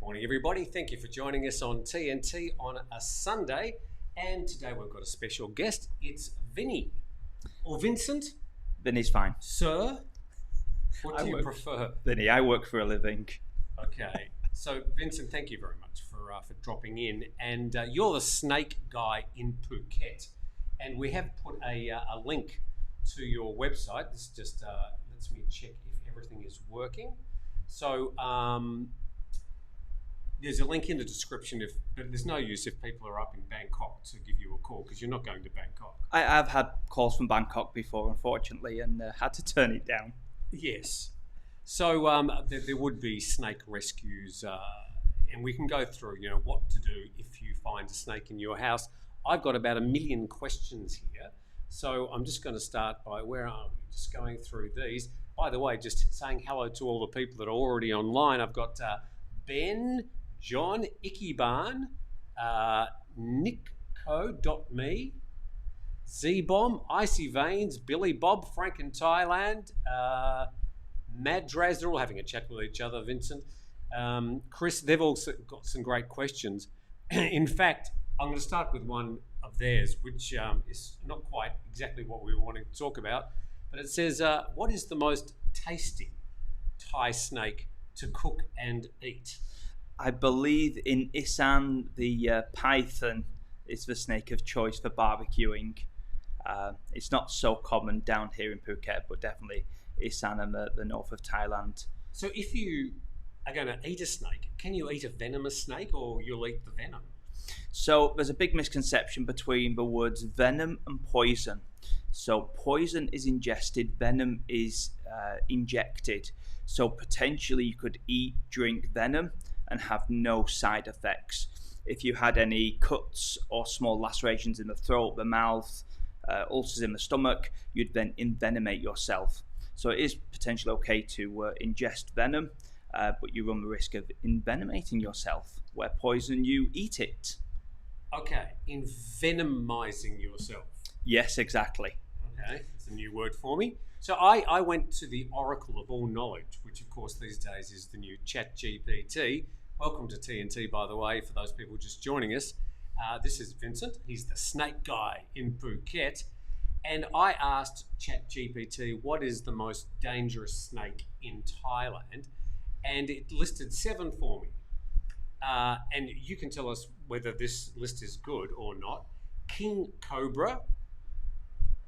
Morning, everybody. Thank you for joining us on TNT on a Sunday. And today we've got a special guest. It's Vinny. Or Vincent. Vinny's fine. Sir? What do you prefer? Vinny, I work for a living. Okay. So, Vincent, thank you very much for dropping in. And you're the snake guy in Phuket. And we have put a link to your website. This just lets me check if everything is working. So, there's a link in the description, but there's no use if people are up in Bangkok to give you a call because you're not going to Bangkok. I've had calls from Bangkok before, unfortunately, and had to turn it down. Yes. So there would be snake rescues, and we can go through, what to do if you find a snake in your house. I've got about 1 million questions here, so I'm just going to start by where are we? Just going through these. By the way, just saying hello to all the people that are already online. I've got Ben, John, Ikiban, Nickco.me, Z-Bomb, Icy Veins, Billy Bob, Frank in Thailand, Madraz, they're all having a chat with each other, Vincent. Chris, they've all got some great questions. In fact, I'm going to start with one of theirs, which is not quite exactly what we were wanting to talk about, but it says, what is the most tasty Thai snake to cook and eat? I believe in Isan, the python is the snake of choice for barbecuing. It's not so common down here in Phuket, but definitely Isan and the north of Thailand. So if you are going to eat a snake, can you eat a venomous snake or you'll eat the venom? So there's a big misconception between the words venom and poison. So poison is ingested, venom is injected. So potentially you could eat, drink venom and have no side effects. If you had any cuts or small lacerations in the throat, the mouth, ulcers in the stomach, you'd then envenomate yourself. So it is potentially okay to ingest venom, but you run the risk of envenomating yourself. Where poison, you eat it. Okay, envenomizing yourself. Yes, exactly. Okay, it's a new word for me. So I went to the Oracle of all knowledge, which of course these days is the new ChatGPT. Welcome to TNT, by the way, for those people just joining us. This is Vincent. He's the snake guy in Phuket. And I asked ChatGPT, what is the most dangerous snake in Thailand? And it listed 7 for me. And you can tell us whether this list is good or not. King cobra.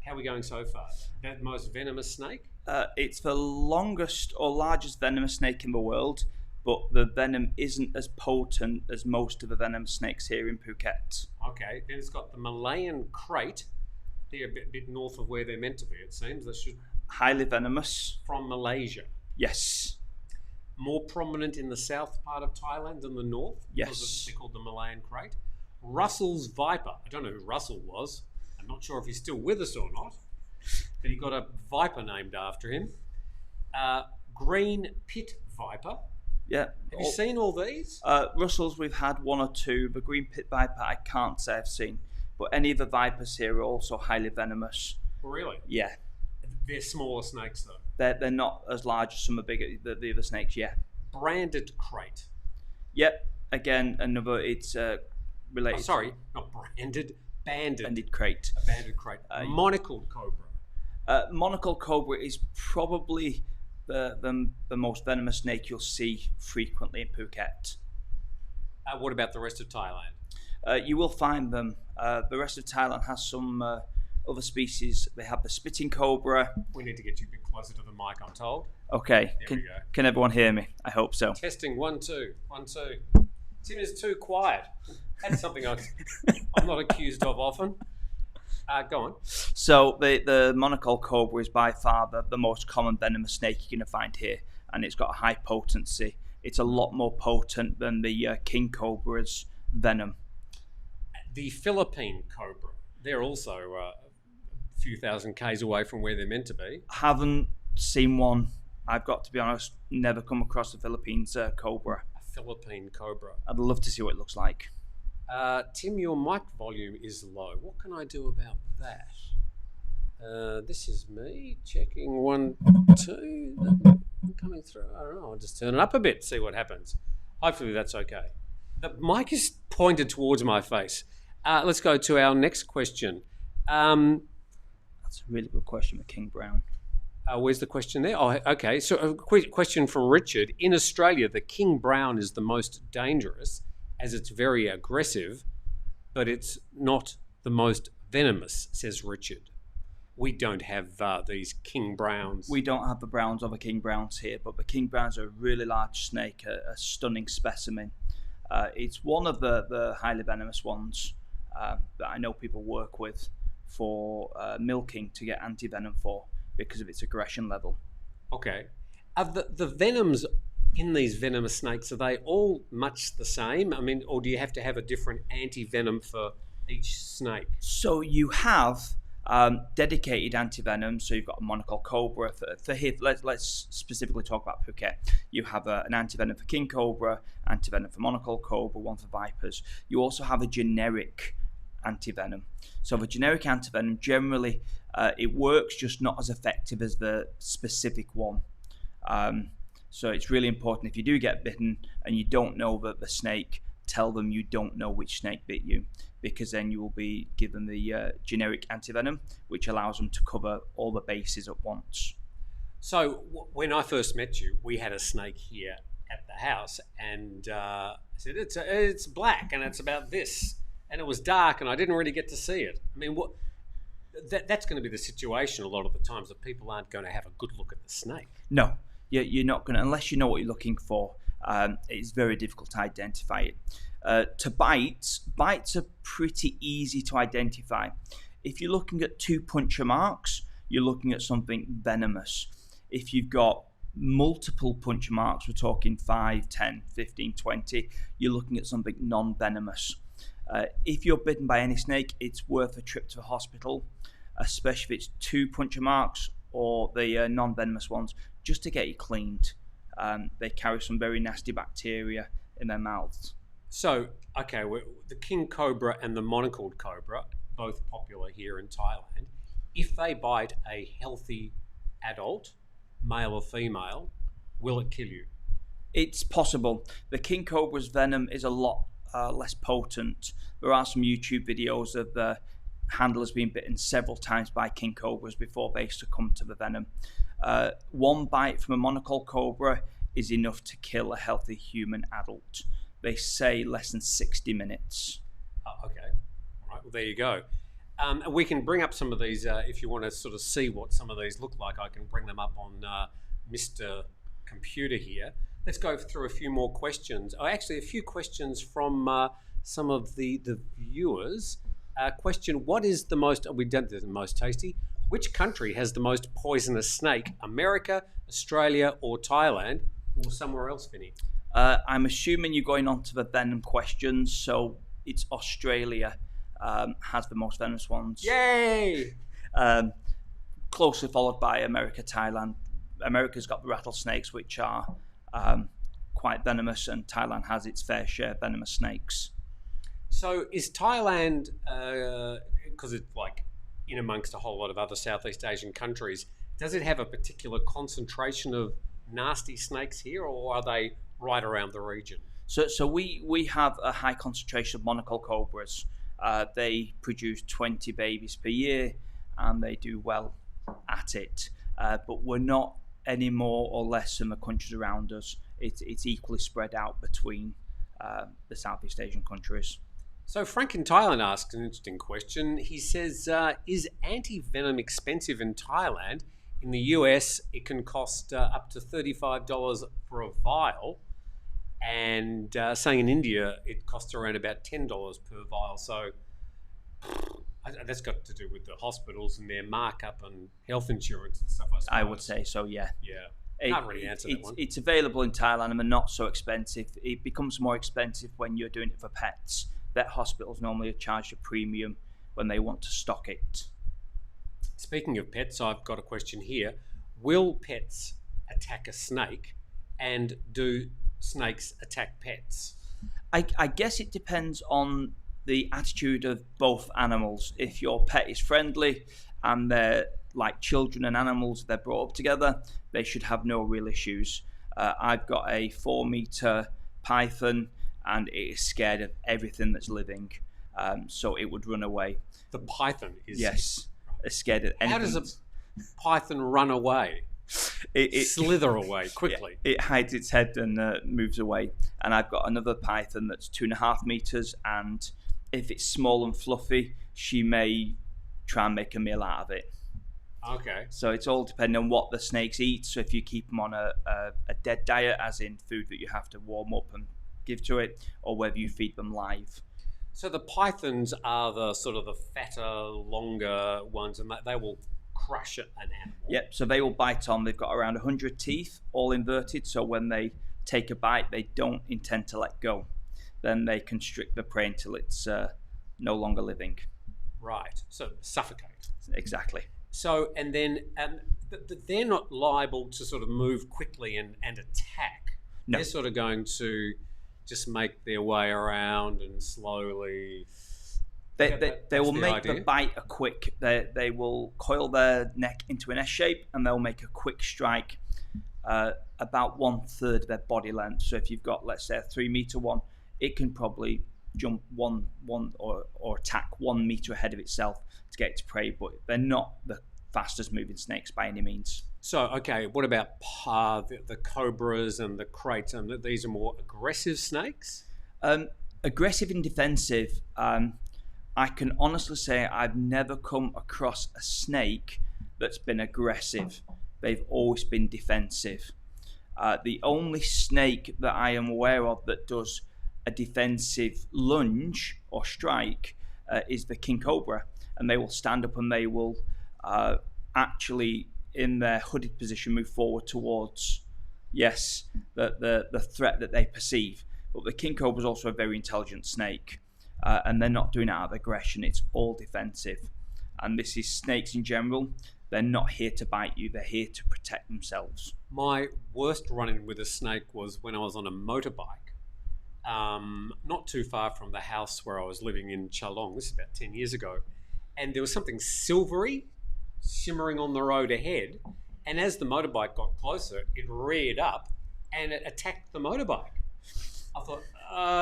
How are we going so far? That most venomous snake? It's the longest or largest venomous snake in the world, but the venom isn't as potent as most of the venomous snakes here in Phuket. Okay, then it's got the Malayan krait. They're a bit north of where they're meant to be, it seems. They should. Highly venomous. From Malaysia. Yes. More prominent in the south part of Thailand than the north. Yes. They're called the Malayan krait. Russell's viper. I don't know who Russell was. I'm not sure if he's still with us or not, but he got a viper named after him. Green pit viper. Yeah. Have you seen all these? Russells, we've had 1 or 2. The green pit viper, I can't say I've seen. But any of the vipers here are also highly venomous. Really? Yeah. They're smaller snakes, though. They're not as large as some of the other snakes, yeah. Branded krait. Yep. Again, another, it's related. Oh, sorry, not branded. Banded krait. A banded krait. Monocled cobra. Monocled cobra is probably the most venomous snake you'll see frequently in Phuket. What about the rest of Thailand? You will find them. The rest of Thailand has some other species. They have the spitting cobra. We need to get you a bit closer to the mic, I'm told. Okay. There we go. Can everyone hear me? I hope so. Testing 1 2 1 2. Tim is too quiet. That's something I'm not accused of often. Go on. So the monocled cobra is by far the most common venomous snake you're going to find here, and it's got a high potency. It's a lot more potent than the king cobra's venom. The Philippine cobra, they're also a few thousand k's away from where they're meant to be. Haven't seen one. I've got to be honest, never come across the Philippines cobra. A Philippine cobra. I'd love to see what it looks like. Tim, your mic volume is low. What can I do about that? This is me checking 1 2. Coming through. I don't know. I'll just turn it up a bit, see what happens. Hopefully that's okay. The mic is pointed towards my face. Let's go to our next question. That's a really good question with King Brown. Where's the question there? Oh, okay. So a question from Richard. In Australia, the King Brown is the most dangerous as it's very aggressive, but it's not the most venomous, says Richard. We don't have these King Browns. We don't have the Browns or the King Browns here, but the King Browns are a really large snake, a stunning specimen. It's one of the highly venomous ones that I know people work with for milking to get antivenom for because of its aggression level. Okay. Are the venoms in these venomous snakes, are they all much the same? I mean, or do you have to have a different antivenom for each snake? So you have dedicated antivenom. So you've got a monocle cobra for here. Let's specifically talk about Phuket. You have an antivenom for king cobra, antivenom for monocle cobra, one for vipers. You also have a generic antivenom. So the generic antivenom generally it works, just not as effective as the specific one. So it's really important if you do get bitten and you don't know that the snake, tell them you don't know which snake bit you, because then you will be given the generic antivenom, which allows them to cover all the bases at once. So when I first met you, we had a snake here at the house, and I said, it's black and it's about this, and it was dark and I didn't really get to see it. I mean, that's going to be the situation a lot of the times, that people aren't going to have a good look at the snake. No, you're not going to, unless you know what you're looking for. It's very difficult to identify it. To bites are pretty easy to identify. If you're looking at 2 puncture marks, you're looking at something venomous. If you've got multiple puncture marks, we're talking 5, 10, 15, 20, you're looking at something non-venomous. If you're bitten by any snake, it's worth a trip to the hospital, especially if it's 2 puncture marks or the non-venomous ones, just to get you cleaned. They carry some very nasty bacteria in their mouths. So, okay, the king cobra and the monocled cobra, both popular here in Thailand. If they bite a healthy adult, male or female, will it kill you? It's possible. The king cobra's venom is a lot less potent. There are some YouTube videos of the handlers being bitten several times by king cobras before they succumb to the venom. One bite from a monocle cobra is enough to kill a healthy human adult. They say less than 60 minutes. Oh, okay. All right. Well, there you go. We can bring up some of these if you want to sort of see what some of these look like. I can bring them up on Mr. Computer here. Let's go through a few more questions. Oh, actually, a few questions from some of the viewers. Question: what is the most? We done the most tasty. Which country has the most poisonous snake? America, Australia, or Thailand, or somewhere else, Vinny? I'm assuming you're going on to the venom questions, so it's Australia has the most venomous ones. Yay! Closely followed by America, Thailand. America's got the rattlesnakes, which are quite venomous, and Thailand has its fair share of venomous snakes. So is Thailand, because it's like in amongst a whole lot of other Southeast Asian countries, does it have a particular concentration of nasty snakes here, or are they right around the region? So we have a high concentration of monocle cobras. They produce 20 babies per year, and they do well at it. But we're not any more or less than the countries around us. It's equally spread out between the Southeast Asian countries. So Frank in Thailand asks an interesting question. He says, is anti-venom expensive in Thailand? In the US, it can cost up to $35 for a vial. And saying in India, it costs around about $10 per vial. So that's got to do with the hospitals and their markup and health insurance and stuff, I suppose. I would say so, yeah. Yeah. Can't really answer that one. It's available in Thailand and they're not so expensive. It becomes more expensive when you're doing it for pets. Vet hospitals normally charge a premium when they want to stock it. Speaking of pets, I've got a question here. Will pets attack a snake, and do snakes attack pets? I guess it depends on the attitude of both animals. If your pet is friendly and they're like children and animals, they're brought up together, they should have no real issues. I've got a 4-meter python, and it is scared of everything that's living. So it would run away. The python is... Yes, it's scared of anything. How does a python run away? It slither away quickly. Yeah, it hides its head and moves away. And I've got another python that's 2.5 meters, and if it's small and fluffy, she may try and make a meal out of it. Okay. So it's all depending on what the snakes eat. So if you keep them on a dead diet, as in food that you have to warm up and give to it, or whether you feed them live. So the pythons are the sort of the fatter, longer ones, and they will crush an animal. Yep, so they will bite on. They've got around 100 teeth, all inverted, so when they take a bite, they don't intend to let go. Then they constrict the prey until it's no longer living. Right, so suffocate. Exactly. So, and then they're not liable to sort of move quickly and attack. No. They're sort of going to just make their way around and slowly... They will make the bite a quick. They will coil their neck into an S shape, and they'll make a quick strike, about 1/3 of their body length. So if you've got, let's say, a 3-meter one, it can probably jump one or attack 1 meter ahead of itself to get its prey. But they're not the fastest moving snakes by any means. So, okay, what about the cobras and the kraits? And these are more aggressive snakes? Aggressive and defensive. I can honestly say I've never come across a snake that's been aggressive. They've always been defensive. The only snake that I am aware of that does a defensive lunge or strike is the king cobra, and they will stand up and they will actually, in their hooded position, move forward towards, the threat that they perceive. But the king cobra is also a very intelligent snake. And they're not doing it out of aggression, it's all defensive. And this is snakes in general. They're not here to bite you, they're here to protect themselves. My worst run-in with a snake was when I was on a motorbike, not too far from the house where I was living in Chalong. This is about 10 years ago. And there was something silvery shimmering on the road ahead. And as the motorbike got closer, it reared up and it attacked the motorbike. I thought,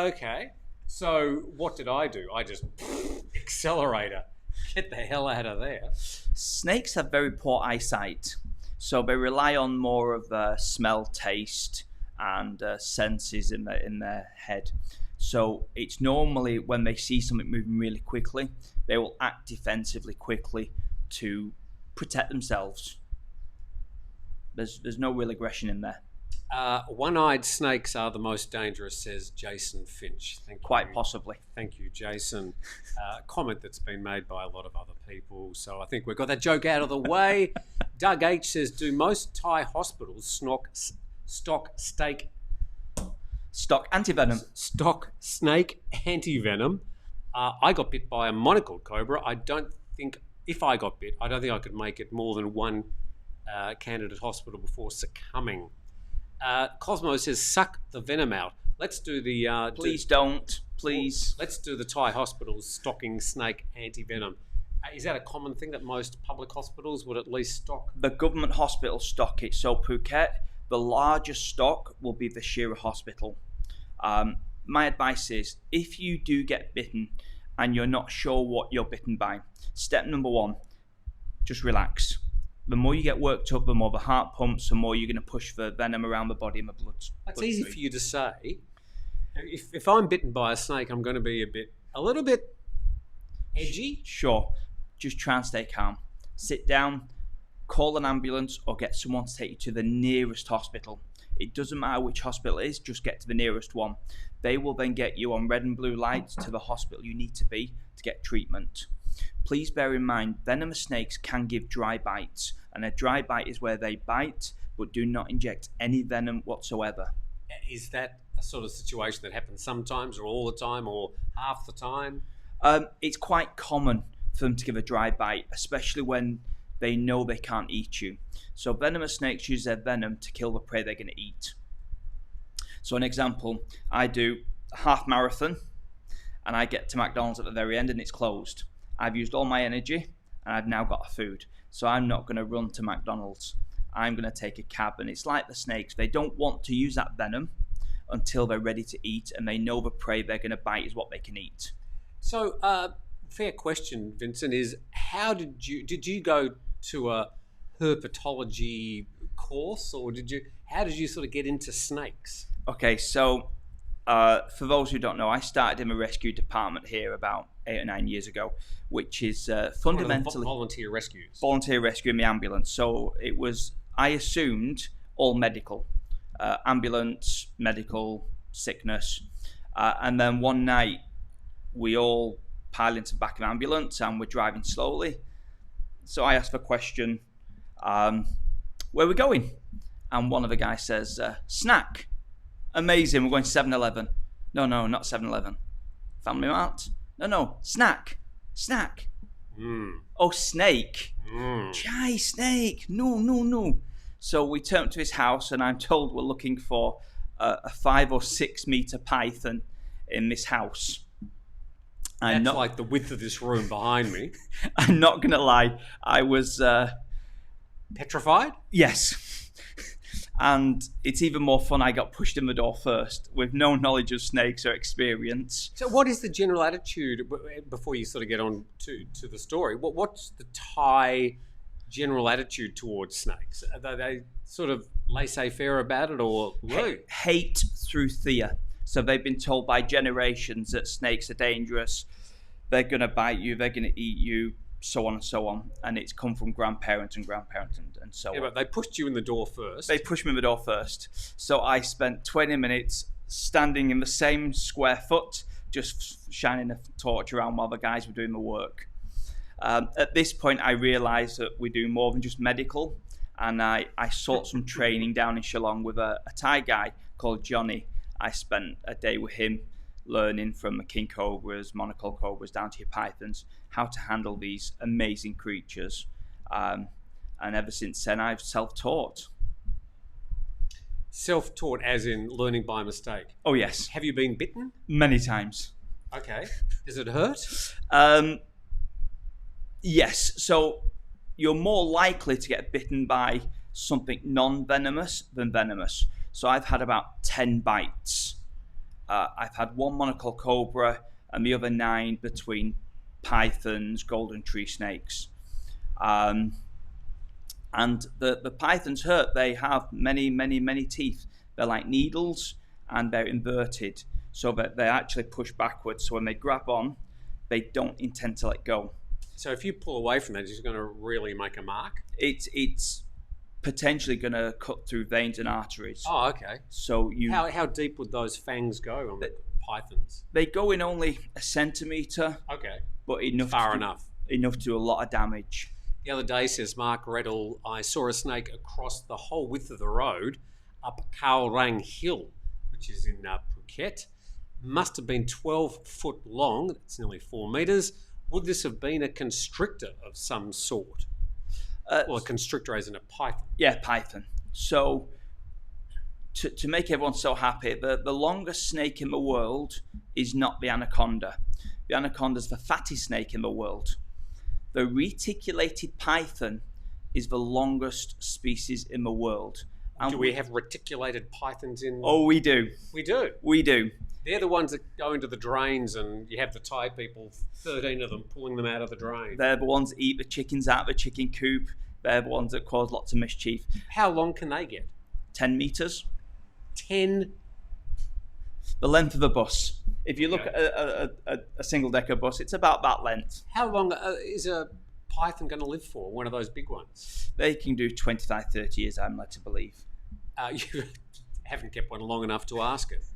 okay. So what did I do? I just accelerator, get the hell out of there. Snakes have very poor eyesight, so they rely on more of smell, taste, and senses in their head. So it's normally when they see something moving really quickly, they will act defensively quickly to protect themselves. There's no real aggression in there. One-eyed snakes are the most dangerous, says Jason Finch. Thank you. Quite possibly. Thank you, Jason. Comment that's been made by a lot of other people. So I think we've got that joke out of the way. Doug H says, do most Thai hospitals stock snake antivenom? Stock snake antivenom. I got bit by a monocled cobra. I don't think I could make it more than one candidate hospital before succumbing. Cosmo says, suck the venom out. Let's do the... Please don't. Please. Let's do the Thai hospitals stocking snake anti-venom. Is that a common thing that most public hospitals would at least stock? The government hospitals stock it. So Phuket, the largest stock will be the Shira Hospital. My advice is, if you do get bitten and you're not sure what you're bitten by, step number 1, just relax. The more you get worked up, the more the heart pumps, the more you're going to push the venom around the body and the blood. That's easy for you to say. If I'm bitten by a snake, I'm going to be a little bit edgy. Sure. Just try and stay calm. Sit down, call an ambulance, or get someone to take you to the nearest hospital. It doesn't matter which hospital it is, just get to the nearest one. They will then get you on red and blue lights to the hospital you need to be to get treatment. Please bear in mind, venomous snakes can give dry bites, and a dry bite is where they bite but do not inject any venom whatsoever. Is that a sort of situation that happens sometimes or all the time or half the time? It's quite common for them to give a dry bite, especially when they know they can't eat you. So venomous snakes use their venom to kill the prey they're going to eat. So an example, I do a half marathon and I get to McDonald's at the very end and it's closed. I've used all my energy and I've now got a food. So I'm not going to run to McDonald's. I'm going to take a cab, and it's like the snakes. They don't want to use that venom until they're ready to eat, and they know the prey they're going to bite is what they can eat. So, fair question, Vincent, is how did you go to a herpetology course, or how did you sort of get into snakes? Okay, so for those who don't know, I started in the rescue department here about 8 or 9 years ago, which is fundamentally volunteer rescues. Volunteer rescue in the ambulance. So it was, I assumed, all medical, ambulance, medical, sickness, and then one night we all piled into the back of the ambulance and we're driving slowly. So I asked the question, where are we going? And one of the guys says, snack. Amazing, we're going to 7-Eleven. No, not 7-Eleven. Family Mart? No, snack. Oh, snake. Chai, snake. No. So we turn to his house and I'm told we're looking for a 5 or 6 meter python in this house. That's like the width of this room behind me. I'm not going to lie, I was... petrified? Yes. And it's even more fun, I got pushed in the door first with no knowledge of snakes or experience. So what is the general attitude, before you sort of get on to the story, what's the Thai general attitude towards snakes? Are they sort of laissez-faire about it, or hate through fear? So they've been told by generations that snakes are dangerous, they're going to bite you, they're going to eat you, so on and so on, and it's come from grandparents and so on. But they pushed you in the door first. They pushed me in the door first. So I spent 20 minutes standing in the same square foot, just shining a torch around while the guys were doing the work. At this point, I realised that we do more than just medical, and I sought some training down in Shillong with a Thai guy called Johnny. I spent a day with him learning from the king cobras, monocle cobras, down to your pythons, how to handle these amazing creatures. And ever since then, I've self-taught. Self-taught as in learning by mistake? Oh, yes. Have you been bitten? Many times. Okay. Does it hurt? Yes. So you're more likely to get bitten by something non-venomous than venomous. So I've had about 10 bites. I've had 1 monocle cobra and the other 9 between pythons, golden tree snakes. And the pythons hurt. They have many teeth. They're like needles and they're inverted so that they actually push backwards. So when they grab on, they don't intend to let go. So if you pull away from that, it's going to really make a mark? It's potentially going to cut through veins and arteries. Oh, okay. So how deep would those fangs go on the pythons? They go in only a centimetre. Okay. But enough to do a lot of damage. The other day, says Mark Reddle, I saw a snake across the whole width of the road up Khao Rang Hill, which is in Phuket. Must have been 12 foot long. That's nearly 4 metres. Would this have been a constrictor of some sort? Well, a constrictor as in a python. Yeah, python. So to make everyone so happy, the longest snake in the world is not the anaconda. The anaconda is the fattest snake in the world. The reticulated python is the longest species in the world. And do we have reticulated pythons in? Oh, we do. We do? We do. They're the ones that go into the drains and you have the Thai people, 13 of them, pulling them out of the drain. They're the ones that eat the chickens out of the chicken coop. They're the ones that cause lots of mischief. How long can they get? 10 metres. 10? The length of a bus. If you look at a single-decker bus, it's about that length. How long is a python going to live for, one of those big ones? They can do 25, 30 years, I'm led to believe. You haven't kept one long enough to ask it.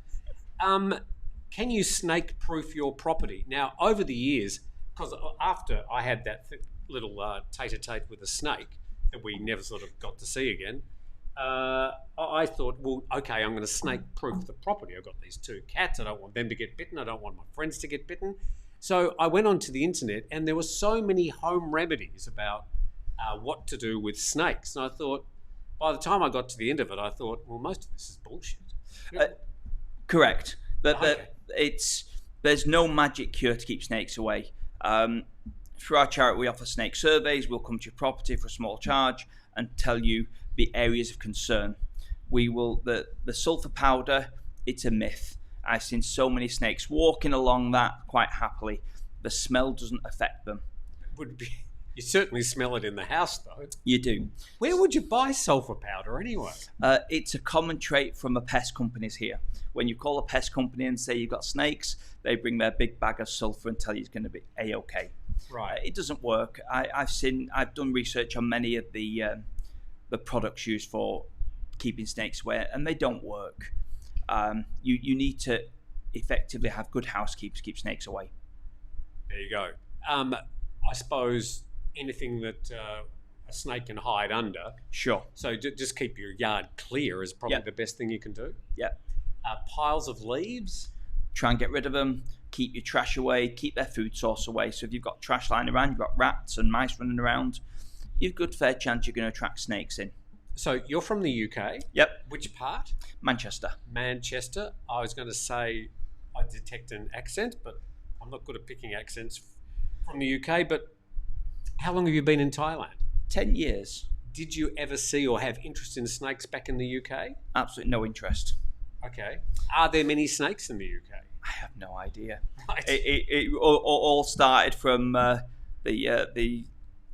Can you snake-proof your property? Now, over the years, because after I had that little tete-a-tete with a snake that we never sort of got to see again, I thought, well, okay, I'm going to snake-proof the property. I've got these 2 cats. I don't want them to get bitten. I don't want my friends to get bitten. So I went onto the internet, and there were so many home remedies about what to do with snakes. And I thought, by the time I got to the end of it, I thought, well, most of this is bullshit. Correct. Okay. There's no magic cure to keep snakes away. Through our charity, we offer snake surveys. We'll come to your property for a small charge and tell you the areas of concern. The sulfur powder it's a myth. I've seen so many snakes walking along that quite happily. The smell doesn't affect them. Would be. You certainly smell it in the house, though. You do. Where would you buy sulphur powder anyway? It's a common trait from the pest companies here. When you call a pest company and say you've got snakes, they bring their big bag of sulphur and tell you it's going to be A-OK. Right. It doesn't work. I've done research on many of the products used for keeping snakes away, and they don't work. You need to effectively have good housekeepers keep snakes away. There you go. I suppose anything that a snake can hide under. Sure. So just keep your yard clear is probably the best thing you can do. Yeah. Piles of leaves. Try and get rid of them. Keep your trash away. Keep their food source away. So if you've got trash lying around, you've got rats and mice running around, you've got a good fair chance you're going to attract snakes in. So you're from the UK? Yep. Which part? Manchester. Manchester. I was going to say I detect an accent, but I'm not good at picking accents from the UK. But how long have you been in Thailand? 10 years. Did you ever see or have interest in snakes back in the UK? Absolutely no interest. Okay. Are there many snakes in the UK? I have no idea. Right. It all started from the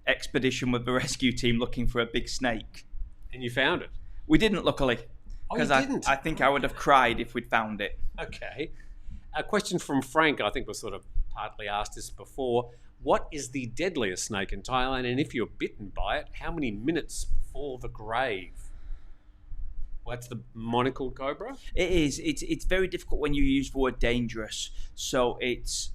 expedition with the rescue team looking for a big snake. And you found it? We didn't, luckily. Oh, you didn't? I think I would have cried if we'd found it. Okay. A question from Frank, I think was sort of partly asked this before. What is the deadliest snake in Thailand? And if you're bitten by it, how many minutes before the grave? Well, that's the monocled cobra? It is. It's very difficult when you use the word dangerous. So it's...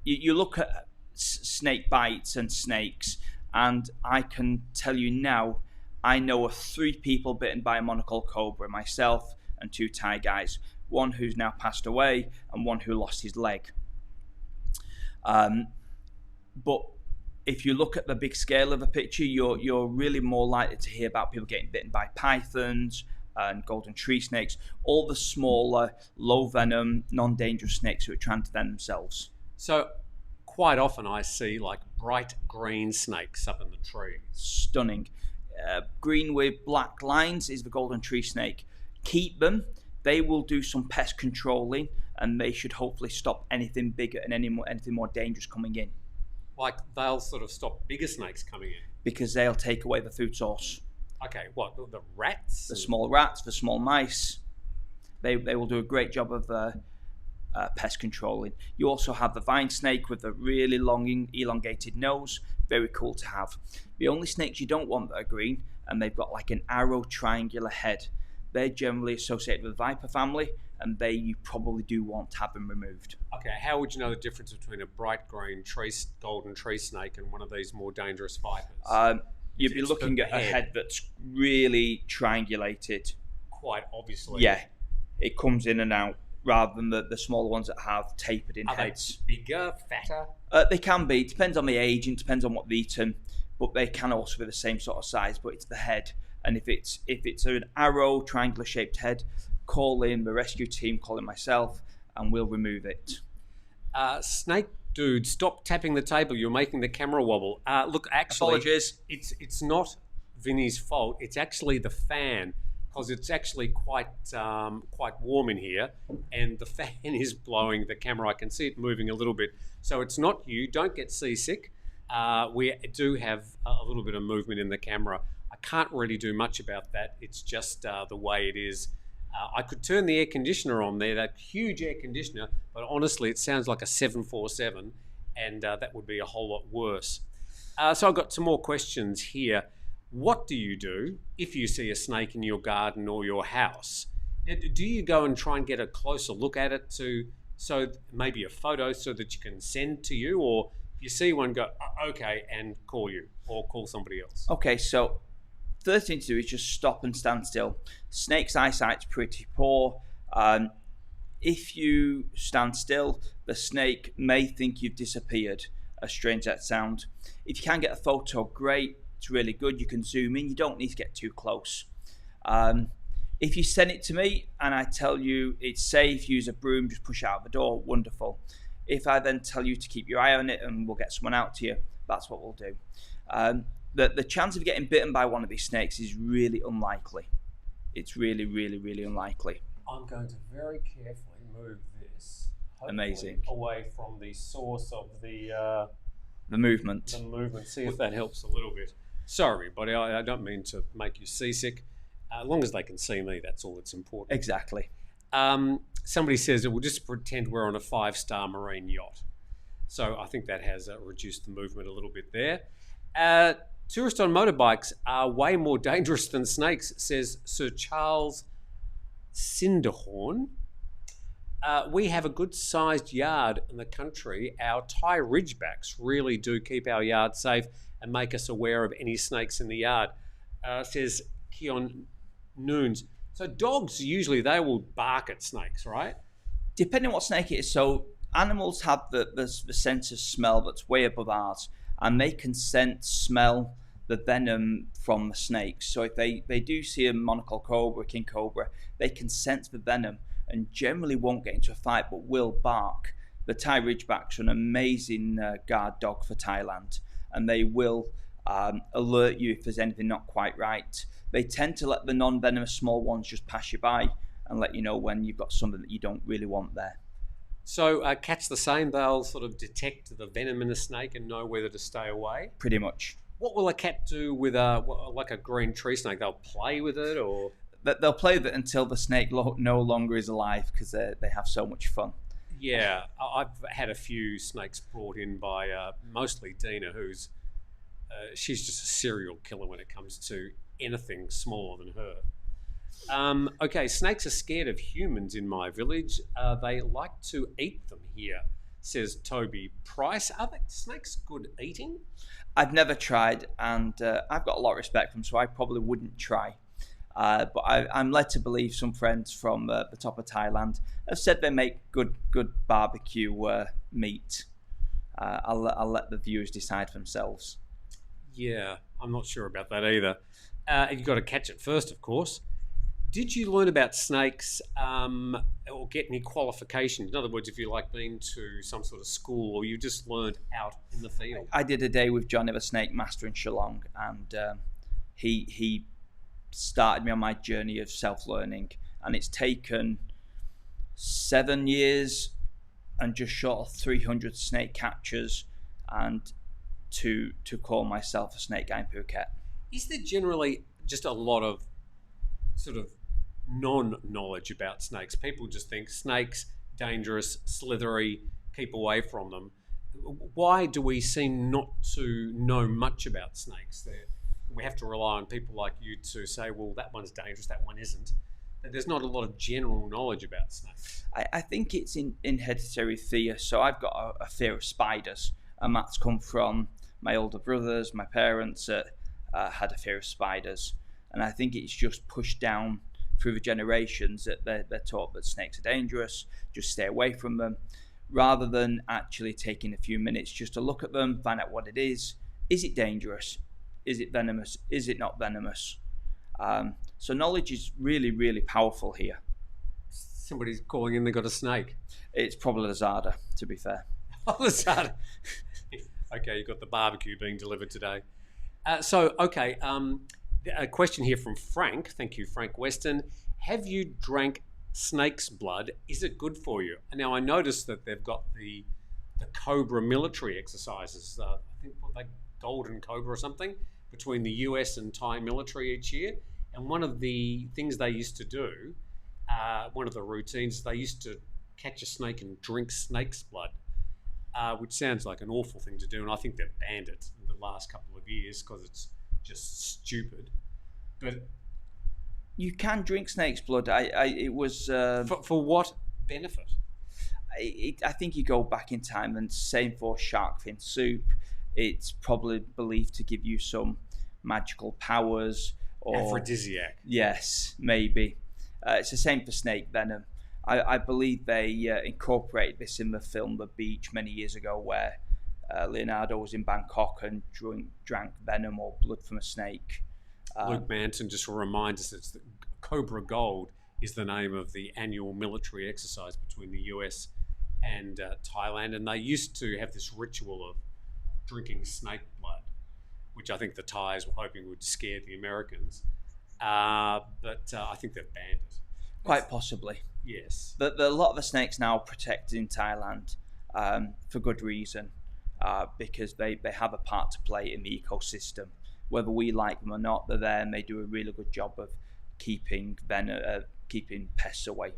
You look at snake bites and snakes, and I can tell you now, I know of 3 people bitten by a monocled cobra, myself and 2 Thai guys. One who's now passed away and one who lost his leg. But if you look at the big scale of the picture, you're really more likely to hear about people getting bitten by pythons and golden tree snakes, all the smaller, low venom, non-dangerous snakes who are trying to venom themselves. So quite often I see like bright green snakes up in the trees. Stunning. Green with black lines is the golden tree snake. Keep them. They will do some pest controlling, and they should hopefully stop anything bigger and anything more dangerous coming in. Like they'll sort of stop bigger snakes coming in? Because they'll take away the food source. Okay, what, the rats? The small rats, the small mice. They will do a great job of pest controlling. You also have the vine snake with the really long, elongated nose. Very cool to have. The only snakes you don't want that are green, and they've got like an arrow triangular head. They're generally associated with the viper family, and you probably do want to have them removed. Okay, how would you know the difference between a bright green golden tree snake and one of these more dangerous vipers? You'd be looking at a head that's really triangulated. Quite obviously. Yeah, it comes in and out rather than the smaller ones that have tapered in heads. Are they bigger, fatter? They can be. It depends on the age and depends on what they've eaten, but they can also be the same sort of size, but it's the head. And if it's an arrow, triangular shaped head, call in the rescue team, call in myself, and we'll remove it. Snake dude, stop tapping the table. You're making the camera wobble. Look, actually, apologies. It's not Vinny's fault. It's actually the fan, because it's actually quite warm in here, and the fan is blowing the camera. I can see it moving a little bit. So it's not you. Don't get seasick. We do have a little bit of movement in the camera. I can't really do much about that. It's just the way it is. I could turn the air conditioner on there, that huge air conditioner, but honestly, it sounds like a 747, and that would be a whole lot worse. So I've got some more questions here. What do you do if you see a snake in your garden or your house? Do you go and try and get a closer look at it, so maybe a photo so that you can send to you, or if you see one, go, okay, and call you or call somebody else? Okay, so first thing to do is just stop and stand still. Snake's eyesight's pretty poor. If you stand still, the snake may think you've disappeared, as strange as that sounds. If you can get a photo, great. It's really good. You can zoom in. You don't need to get too close. If you send it to me and I tell you it's safe, use a broom, just push it out the door, wonderful. If I then tell you to keep your eye on it and we'll get someone out to you, that's what we'll do. The chance of getting bitten by one of these snakes is really unlikely. It's really, really, really unlikely. I'm going to very carefully move this. Amazing. Away from the source of the movement. The movement. See if that helps a little bit. Sorry, everybody. I don't mean to make you seasick. As long as they can see me, that's all that's important. Exactly. Somebody says that we'll just pretend we're on a 5-star marine yacht. So I think that has reduced the movement a little bit there. Tourists on motorbikes are way more dangerous than snakes, says Sir Charles Cinderhorn. We have a good-sized yard in the country. Our Thai ridgebacks really do keep our yard safe and make us aware of any snakes in the yard, says Keon Noons. So dogs, usually they will bark at snakes, right? Depending on what snake it is. So animals have the sense of smell that's way above ours, and they can smell the venom from the snakes. So if they do see a monocle cobra, king cobra, they can sense the venom and generally won't get into a fight but will bark. The Thai ridgebacks are an amazing guard dog for Thailand, and they will alert you if there's anything not quite right. They tend to let the non-venomous small ones just pass you by and let you know when you've got something that you don't really want there. So cats the same, they'll sort of detect the venom in a snake and know whether to stay away? Pretty much. What will a cat do with like a green tree snake? They'll play with it, or? They'll play with it until the snake no longer is alive, because they have so much fun. Yeah, I've had a few snakes brought in by mostly Dina, who's she's just a serial killer when it comes to anything smaller than her. Okay, snakes are scared of humans in my village. They like to eat them here, says Toby Price. Are snakes good eating? I've never tried, and I've got a lot of respect for them, so I probably wouldn't try. But I'm led to believe some friends from the top of Thailand have said they make good barbecue meat. I'll let the viewers decide for themselves. Yeah, I'm not sure about that either. You've got to catch it first, of course. Did you learn about snakes or get any qualifications? In other words, if you like been to some sort of school, or you just learned out in the field? I did a day with Johnny, the snake master in Shillong, and he started me on my journey of self-learning, and it's taken 7 years and just short of 300 snake captures and to call myself a snake guy in Phuket. Is there generally just a lot of sort of non-knowledge about snakes? People just think snakes, dangerous, slithery, keep away from them. Why do we seem not to know much about snakes? We have to rely on people like you to say, well, that one's dangerous, that one isn't. There's not a lot of general knowledge about snakes. I think it's in hereditary fear. So I've got a fear of spiders, and that's come from my older brothers, my parents had a fear of spiders. And I think it's just pushed down through the generations that they're taught that snakes are dangerous, just stay away from them, rather than actually taking a few minutes just to look at them, find out what it is. Is it dangerous? Is it venomous? Is it not venomous? So knowledge is really, really powerful here. Somebody's calling in, they got a snake. It's probably Lazada, to be fair. Oh, Lazada. Okay, you've got the barbecue being delivered today. A question here from Frank. Thank you, Frank Weston. Have you drank snake's blood? Is it good for you? And now I noticed that they've got the cobra military exercises. I think they Golden Cobra or something, between the US and Thai military each year. And one of the things they used to do, one of the routines, they used to catch a snake and drink snake's blood, which sounds like an awful thing to do. And I think they've banned it in the last couple of years because it's just stupid. But you can drink snake's blood. It was for what benefit? I think you go back in time, and same for shark fin soup. It's probably believed to give you some magical powers or aphrodisiac. Yes, maybe. It's the same for snake venom. I believe they incorporated this in the film The Beach many years ago, where Leonardo was in Bangkok and drank venom or blood from a snake. Luke Manton just reminds us that Cobra Gold is the name of the annual military exercise between the US and Thailand, and they used to have this ritual of drinking snake blood, which I think the Thais were hoping would scare the Americans, but I think they've banned it. Quite possibly. Yes. But a lot of the snakes now are protected in Thailand for good reason, because they have a part to play in the ecosystem. Whether we like them or not, they're there and they do a really good job of keeping pests away.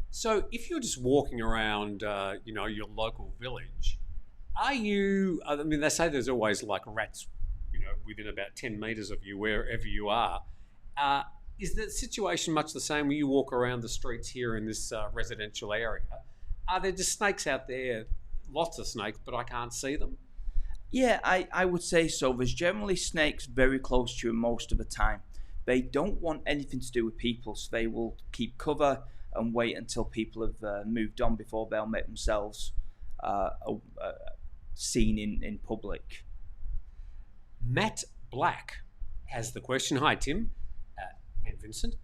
So if you're just walking around, your local village, are you? I mean, they say there's always like rats, within about 10 meters of you, wherever you are. Is the situation much the same when you walk around the streets here in this residential area? Are there just snakes out there? Lots of snakes, but I can't see them. Yeah, I would say so. There's generally snakes very close to you most of the time. They don't want anything to do with people, so they will keep cover and wait until people have moved on before they'll make themselves seen in public. Matt Black has the question. Hi, Tim and Vincent.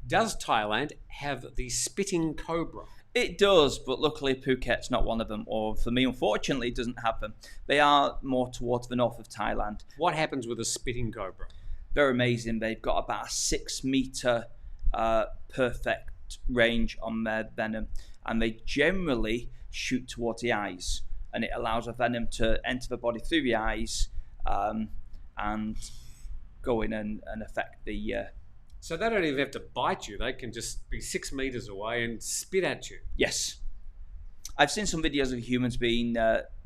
Does Thailand have the spitting cobra? It does, but luckily Phuket's not one of them, or for me, unfortunately, it doesn't have them. They are more towards the north of Thailand. What happens with a spitting cobra? They're amazing. They've got about a 6 meter perfect range on their venom, and they generally shoot towards the eyes, and it allows a venom to enter the body through the eyes and go in and affect the... So they don't even have to bite you. They can just be 6 meters away and spit at you. Yes. I've seen some videos of humans being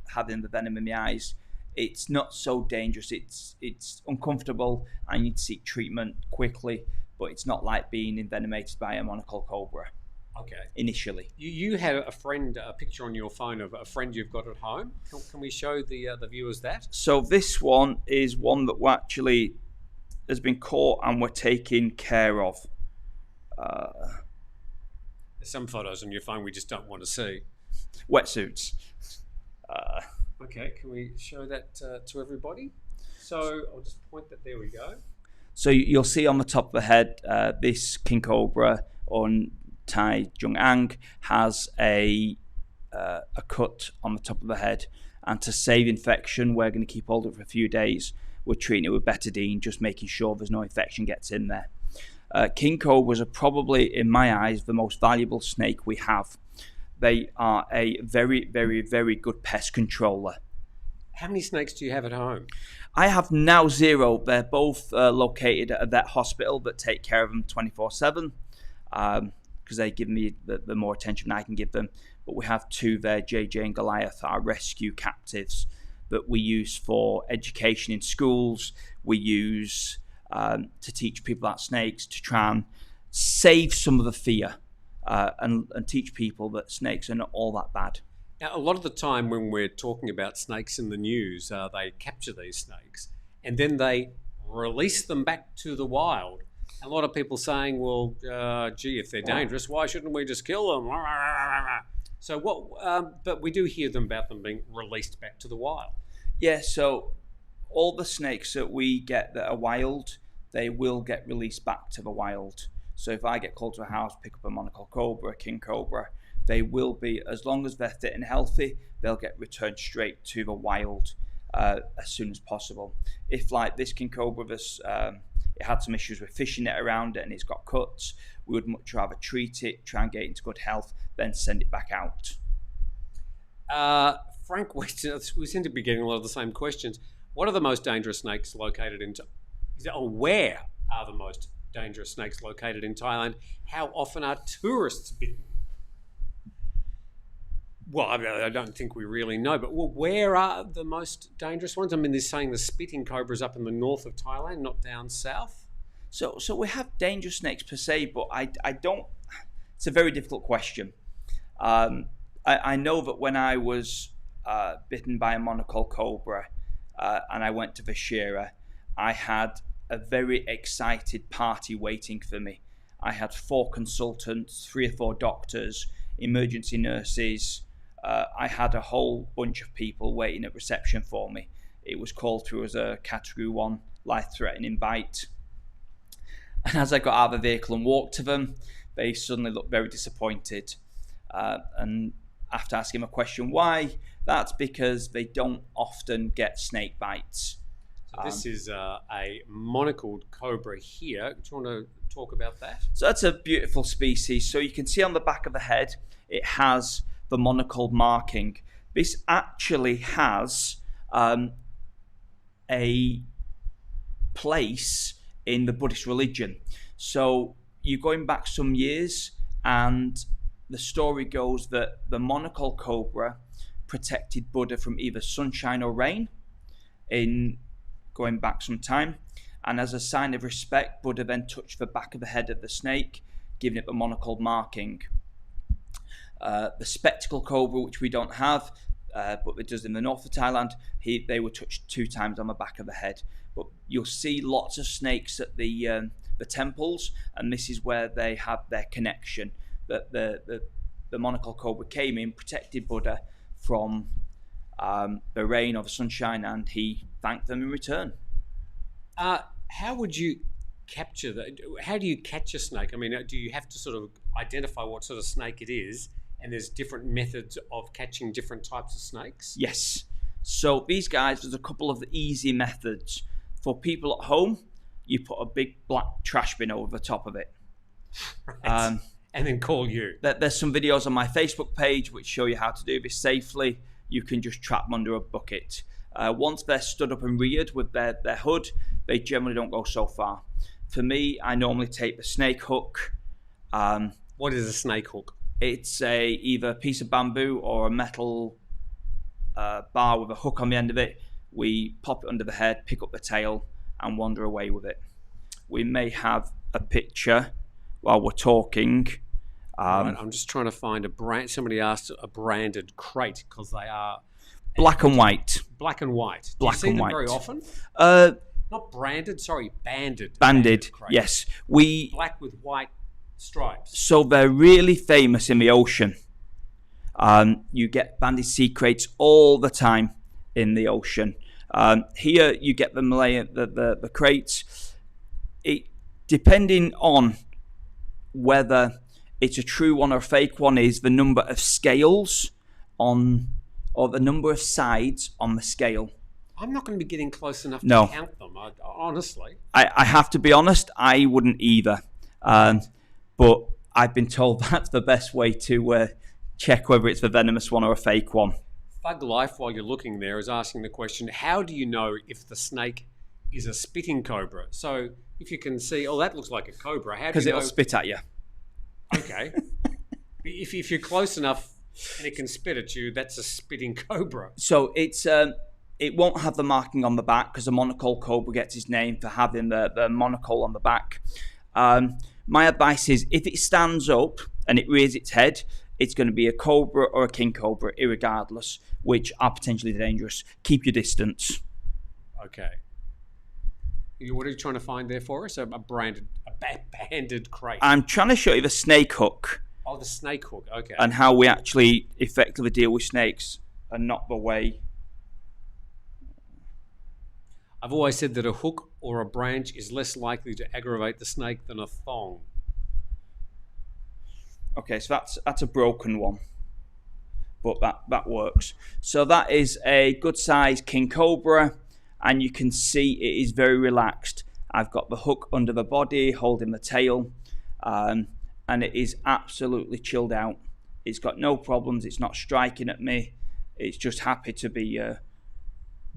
having the venom in the eyes. It's not so dangerous. It's uncomfortable and you need to seek treatment quickly, but it's not like being envenomated by a monocle cobra. Okay. Initially. You had a picture on your phone of a friend you've got at home. Can we show the viewers that? So this one is one that actually has been caught and we're taking care of. There's some photos on your phone we just don't want to see. Wetsuits. Okay, can we show that to everybody? So I'll just point that. There we go. So you'll see on the top of the head, this king cobra on Tai Jung Ang has a cut on the top of the head, and to save infection, we're going to keep hold of it for a few days. We're treating it with betadine, just making sure there's no infection gets in there. King cobras are probably, in my eyes, the most valuable snake we have. They are a very, very, very good pest controller. How many snakes do you have at home? I have now 0. They're both located at a vet hospital that take care of them 24/7 because they give me the more attention I can give them. But we have 2 there, JJ and Goliath, our rescue captives that we use for education in schools. We use to teach people about snakes, to try and save some of the fear and teach people that snakes are not all that bad. Now, a lot of the time when we're talking about snakes in the news, they capture these snakes and then they release them back to the wild. A lot of people saying, well, gee, if they're dangerous, why shouldn't we just kill them? So but we do hear about them being released back to the wild. Yeah, so all the snakes that we get that are wild, they will get released back to the wild. So if I get called to a house, pick up a monocle cobra, a king cobra, they will be, as long as they're fit and healthy, they'll get returned straight to the wild as soon as possible. If like this king cobra, it had some issues with fishing net around it and it's got cuts, we would much rather treat it, try and get it into good health, then send it back out. Frank, we seem to be getting a lot of the same questions. What are the most dangerous snakes located in? Where are the most dangerous snakes located in Thailand? How often are tourists bitten? Well, I don't think we really know, but where are the most dangerous ones? I mean, they're saying the spitting cobras up in the north of Thailand, not down south. So we have dangerous snakes per se, but I don't. It's a very difficult question. I know that when I was bitten by a monocle cobra and I went to Vashira, I had a very excited party waiting for me. I had 4 consultants, 3 or 4 doctors, emergency nurses. I had a whole bunch of people waiting at reception for me. It was called through as a category 1 life-threatening bite. And as I got out of the vehicle and walked to them, they suddenly looked very disappointed. And after asking a question why, that's because they don't often get snake bites. So this is a monocled cobra here. Do you want to talk about that? So that's a beautiful species. So you can see on the back of the head, it has the monocle marking. This actually has a place in the Buddhist religion. So you're going back some years, and the story goes that the monocle cobra protected Buddha from either sunshine or rain in going back some time. And as a sign of respect, Buddha then touched the back of the head of the snake, giving it the monocle marking. The spectacle cobra, which we don't have, but it does in the north of Thailand, they were touched 2 times on the back of the head. But you'll see lots of snakes at the temples, and this is where they have their connection. That the monocle cobra came in, protected Buddha from the rain or the sunshine, and he thanked them in return. How would you capture that? How do you catch a snake? I mean, do you have to sort of identify what sort of snake it is, and there's different methods of catching different types of snakes? Yes. So these guys, there's a couple of easy methods. For people at home, you put a big black trash bin over the top of it. Right. And then call you. There's some videos on my Facebook page which show you how to do this safely. You can just trap them under a bucket. Once they're stood up and reared with their hood, they generally don't go so far. For me, I normally take the snake hook. What is a snake hook? It's either a piece of bamboo or a metal bar with a hook on the end of it. We pop it under the head, pick up the tail, and wander away with it. We may have a picture while we're talking. Right, I'm just trying to find a brand. Somebody asked a branded crate because they are black and white. Black and white. Black Do you see and them white. very often? Not branded. Sorry, banded. Banded. Crate. Yes, black with white stripes. So they're really famous in the ocean. You get banded sea crates all the time in the ocean. Here you get the the crates. Depending on whether it's a true one or a fake one is the number of scales on, or the number of sides on the scale. I'm not going to be getting close enough to count them, honestly. I have to be honest, I wouldn't either. But I've been told that's the best way to check whether it's the venomous one or a fake one. Thug Life, while you're looking there, is asking the question, how do you know if the snake is a spitting cobra? So if you can see, that looks like a cobra. How do you know? Because it'll spit at you. Okay. if you're close enough and it can spit at you, that's a spitting cobra. So it won't have the marking on the back because the monocle cobra gets its name for having the monocle on the back. My advice is if it stands up and it rears its head, it's going to be a cobra or a king cobra, irregardless, which are potentially dangerous. Keep your distance. Okay. What are you trying to find there for us? A banded crate. I'm trying to show you the snake hook. Oh, the snake hook. Okay. And how we actually effectively deal with snakes and not the way. I've always said that a hook or a branch is less likely to aggravate the snake than a thong. Okay, so that's a broken one, but that works. So that is a good size king cobra, and you can see it is very relaxed. I've got the hook under the body, holding the tail, and it is absolutely chilled out. It's got no problems. It's not striking at me. It's just happy to be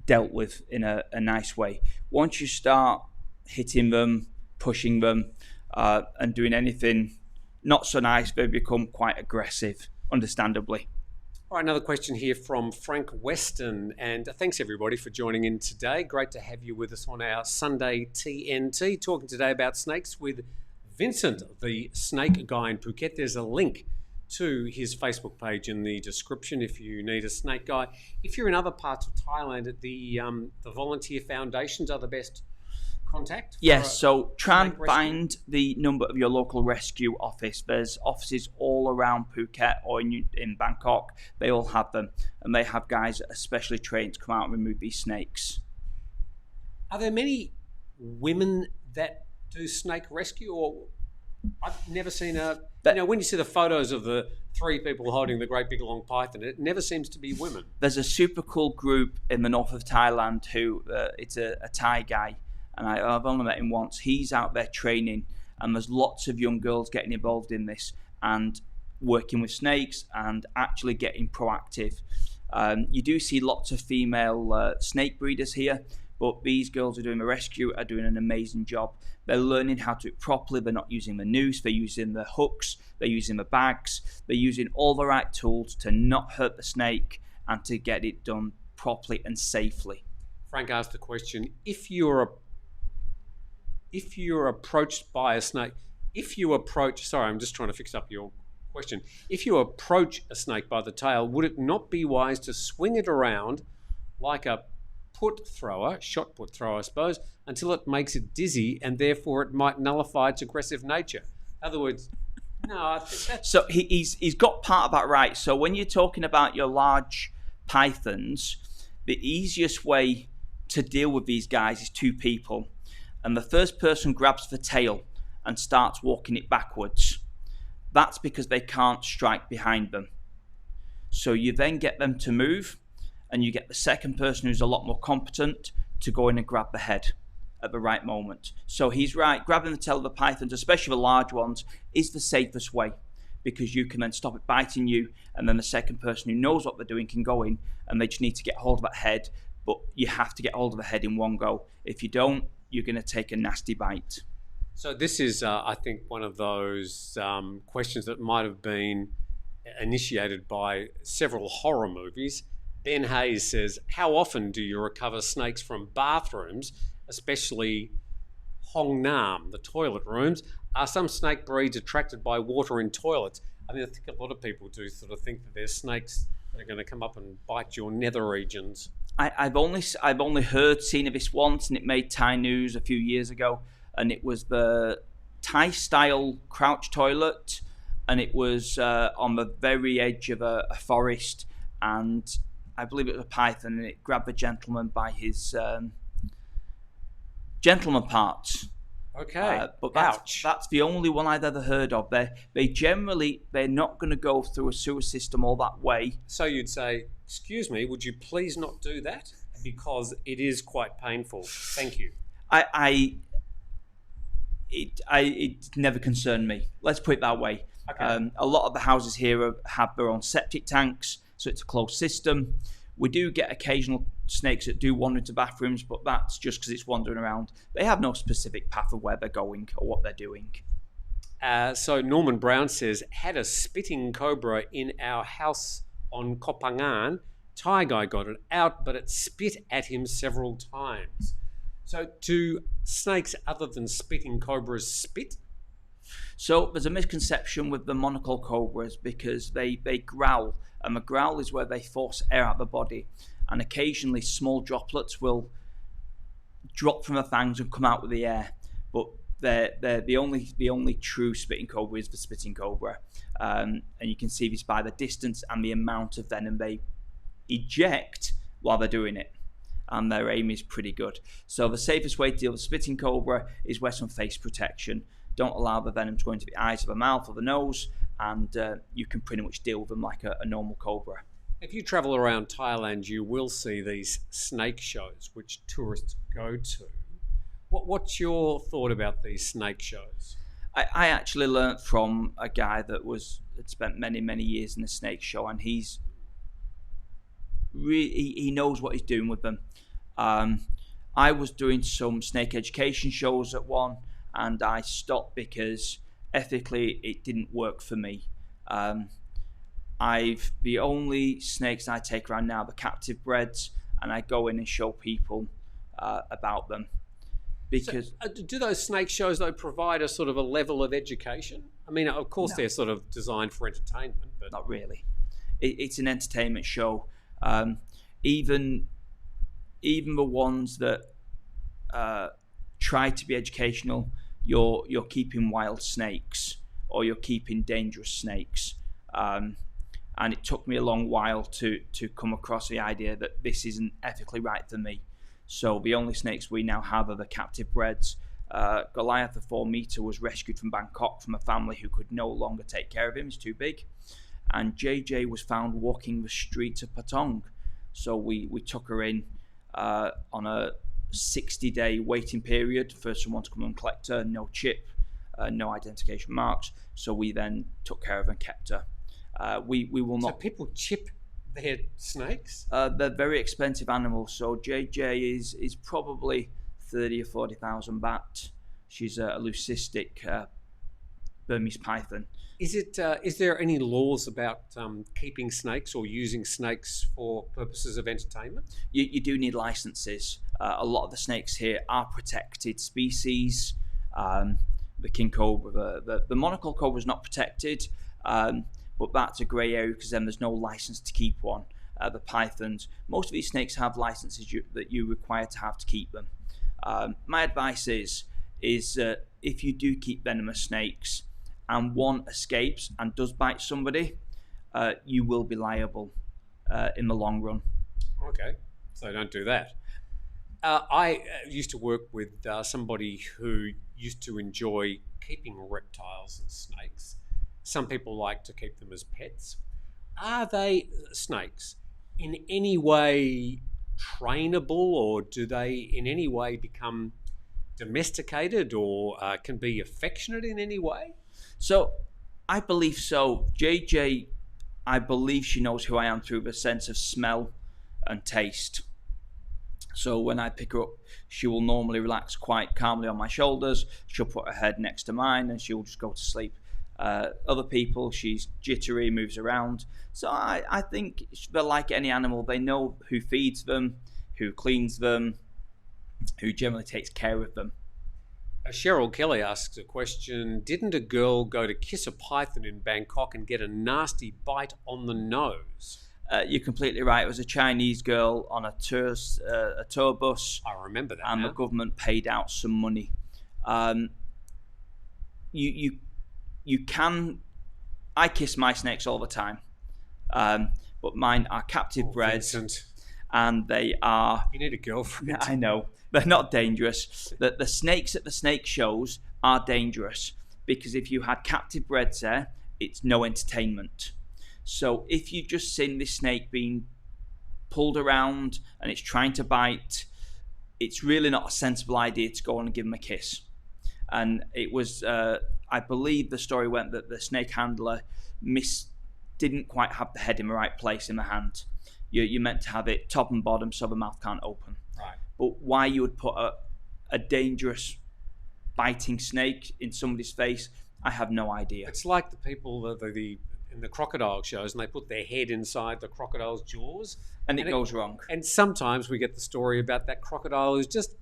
dealt with in a nice way. Once you start hitting them, pushing them, and doing anything not so nice, they become quite aggressive, understandably. All right, another question here from Frank Weston, and thanks everybody for joining in today. Great to have you with us on our Sunday TNT, talking today about snakes with Vincent, the snake guy in Phuket. There's a link to his Facebook page in the description if you need a snake guy. If you're in other parts of Thailand, the volunteer foundations are the best contact? Yes, so try and find the number of your local rescue office. There's offices all around Phuket or in Bangkok. They all have them, and they have guys that are specially trained to come out and remove these snakes. Are there many women that do snake rescue? Or I've never seen when you see the photos of the 3 people holding the great big long python, it never seems to be women. There's a super cool group in the north of Thailand who it's a Thai guy, and I've only met him once. He's out there training and there's lots of young girls getting involved in this and working with snakes and actually getting proactive. You do see lots of female snake breeders here, but these girls are doing the rescue, are doing an amazing job. They're learning how to do it properly. They're not using the noose, they're using the hooks, they're using the bags, they're using all the right tools to not hurt the snake and to get it done properly and safely. Frank asked the question, if you're approached by a snake, sorry, I'm just trying to fix up your question. If you approach a snake by the tail, would it not be wise to swing it around like a shot put thrower, I suppose, until it makes it dizzy and therefore it might nullify its aggressive nature? In other words, no, I think that's... So he's got part of that right. So when you're talking about your large pythons, the easiest way to deal with these guys is two people. And the first person grabs the tail and starts walking it backwards. That's because they can't strike behind them. So you then get them to move, and you get the second person who's a lot more competent to go in and grab the head at the right moment. So he's right, grabbing the tail of the pythons, especially the large ones, is the safest way, because you can then stop it biting you, and then the second person who knows what they're doing can go in, and they just need to get hold of that head, but you have to get hold of the head in one go. If you don't, you're going to take a nasty bite. So this is, I think, one of those questions that might have been initiated by several horror movies. Ben Hayes says, how often do you recover snakes from bathrooms, especially Hong Nam, the toilet rooms? Are some snake breeds attracted by water in toilets? I mean, I think a lot of people do sort of think that there's snakes that are going to come up and bite your nether regions. I've only seen of this once, and it made Thai news a few years ago, and it was the Thai-style crouch toilet, and it was on the very edge of a forest, and I believe it was a python, and it grabbed the gentleman by his gentleman parts. Okay, but that's the only one I've ever heard of. They're not going to go through a sewer system all that way. So you'd say, excuse me, would you please not do that? Because it is quite painful. Thank you. It never concerned me. Let's put it that way. Okay. A lot of the houses here have their own septic tanks, so it's a closed system. We do get occasional snakes that do wander into bathrooms, but that's just because it's wandering around. They have no specific path of where they're going or what they're doing. So Norman Brown says, had a spitting cobra in our house on Kopangan. Thai guy got it out, but it spit at him several times. So do snakes other than spitting cobras spit? So there's a misconception with the monocle cobras because they growl, and the growl is where they force air out the body, and occasionally small droplets will drop from the fangs and come out with the air. But they're the only true spitting cobra is the spitting cobra, and you can see this by the distance and the amount of venom they eject while they're doing it. And their aim is pretty good. So the safest way to deal with spitting cobra is wear some face protection. Don't allow the venom to go into the eyes or the mouth or the nose, and you can pretty much deal with them like a normal cobra. If you travel around Thailand, you will see these snake shows which tourists go to. What's your thought about these snake shows? I actually learnt from a guy that had spent many years in a snake show, and he knows what he's doing with them. I was doing some snake education shows at one, and I stopped because ethically it didn't work for me. The only snakes I take around now are the captive breds, and I go in and show people about them. Because do those snake shows though provide a sort of a level of education? I mean, of course, they're sort of designed for entertainment, but not really. It's an entertainment show. Even the ones that try to be educational, you're keeping wild snakes or you're keeping dangerous snakes, and it took me a long while to come across the idea that this isn't ethically right for me. So the only snakes we now have are the captive breds. Goliath, the 4 meter, was rescued from Bangkok from a family who could no longer take care of him. He's too big. And JJ was found walking the streets of Patong. So we took her in on a 60-day waiting period for someone to come and collect her, no chip. no identification marks. So we then took care of her and kept her. We will not. So people chip their snakes? They're very expensive animals. So JJ is probably 30 or 40,000 baht. She's a leucistic Burmese python. Is there any laws about keeping snakes or using snakes for purposes of entertainment? You do need licenses. A lot of the snakes here are protected species. The king cobra, the monocle cobra is not protected, but that's a grey area because then there's no license to keep one. The pythons, most of these snakes have licenses that you require to have to keep them. My advice is if you do keep venomous snakes and one escapes and does bite somebody, you will be liable in the long run. Okay, so don't do that. I used to work with somebody who used to enjoy keeping reptiles and snakes. Some people like to keep them as pets. Are they snakes in any way trainable, or do they in any way become domesticated, or can be affectionate in any way? So I believe so. JJ, I believe she knows who I am through the sense of smell and taste. So when I pick her up, she will normally relax quite calmly on my shoulders. She'll put her head next to mine and she'll just go to sleep. Other people, she's jittery, moves around. So I think they're like any animal. They know who feeds them, who cleans them, who generally takes care of them. Cheryl Kelly asks a question: didn't a girl go to kiss a python in Bangkok and get a nasty bite on the nose? You're completely right. It was a Chinese girl on a tour bus. I remember that. And now. The government paid out some money. You can. I kiss my snakes all the time, but mine are captive bred, Vincent. And they are. You need a girlfriend. I know. They're not dangerous. The snakes at the snake shows are dangerous because if you had captive breds there, it's no entertainment. So if you've just seen this snake being pulled around and it's trying to bite, it's really not a sensible idea to go on and give them a kiss. And it was, I believe the story went that the snake handler didn't quite have the head in the right place in the hand. You're meant to have it top and bottom so the mouth can't open. Right. But why you would put a dangerous biting snake in somebody's face, I have no idea. It's like the people in the crocodile shows, and they put their head inside the crocodile's jaws. And it goes wrong. And sometimes we get the story about that crocodile who's just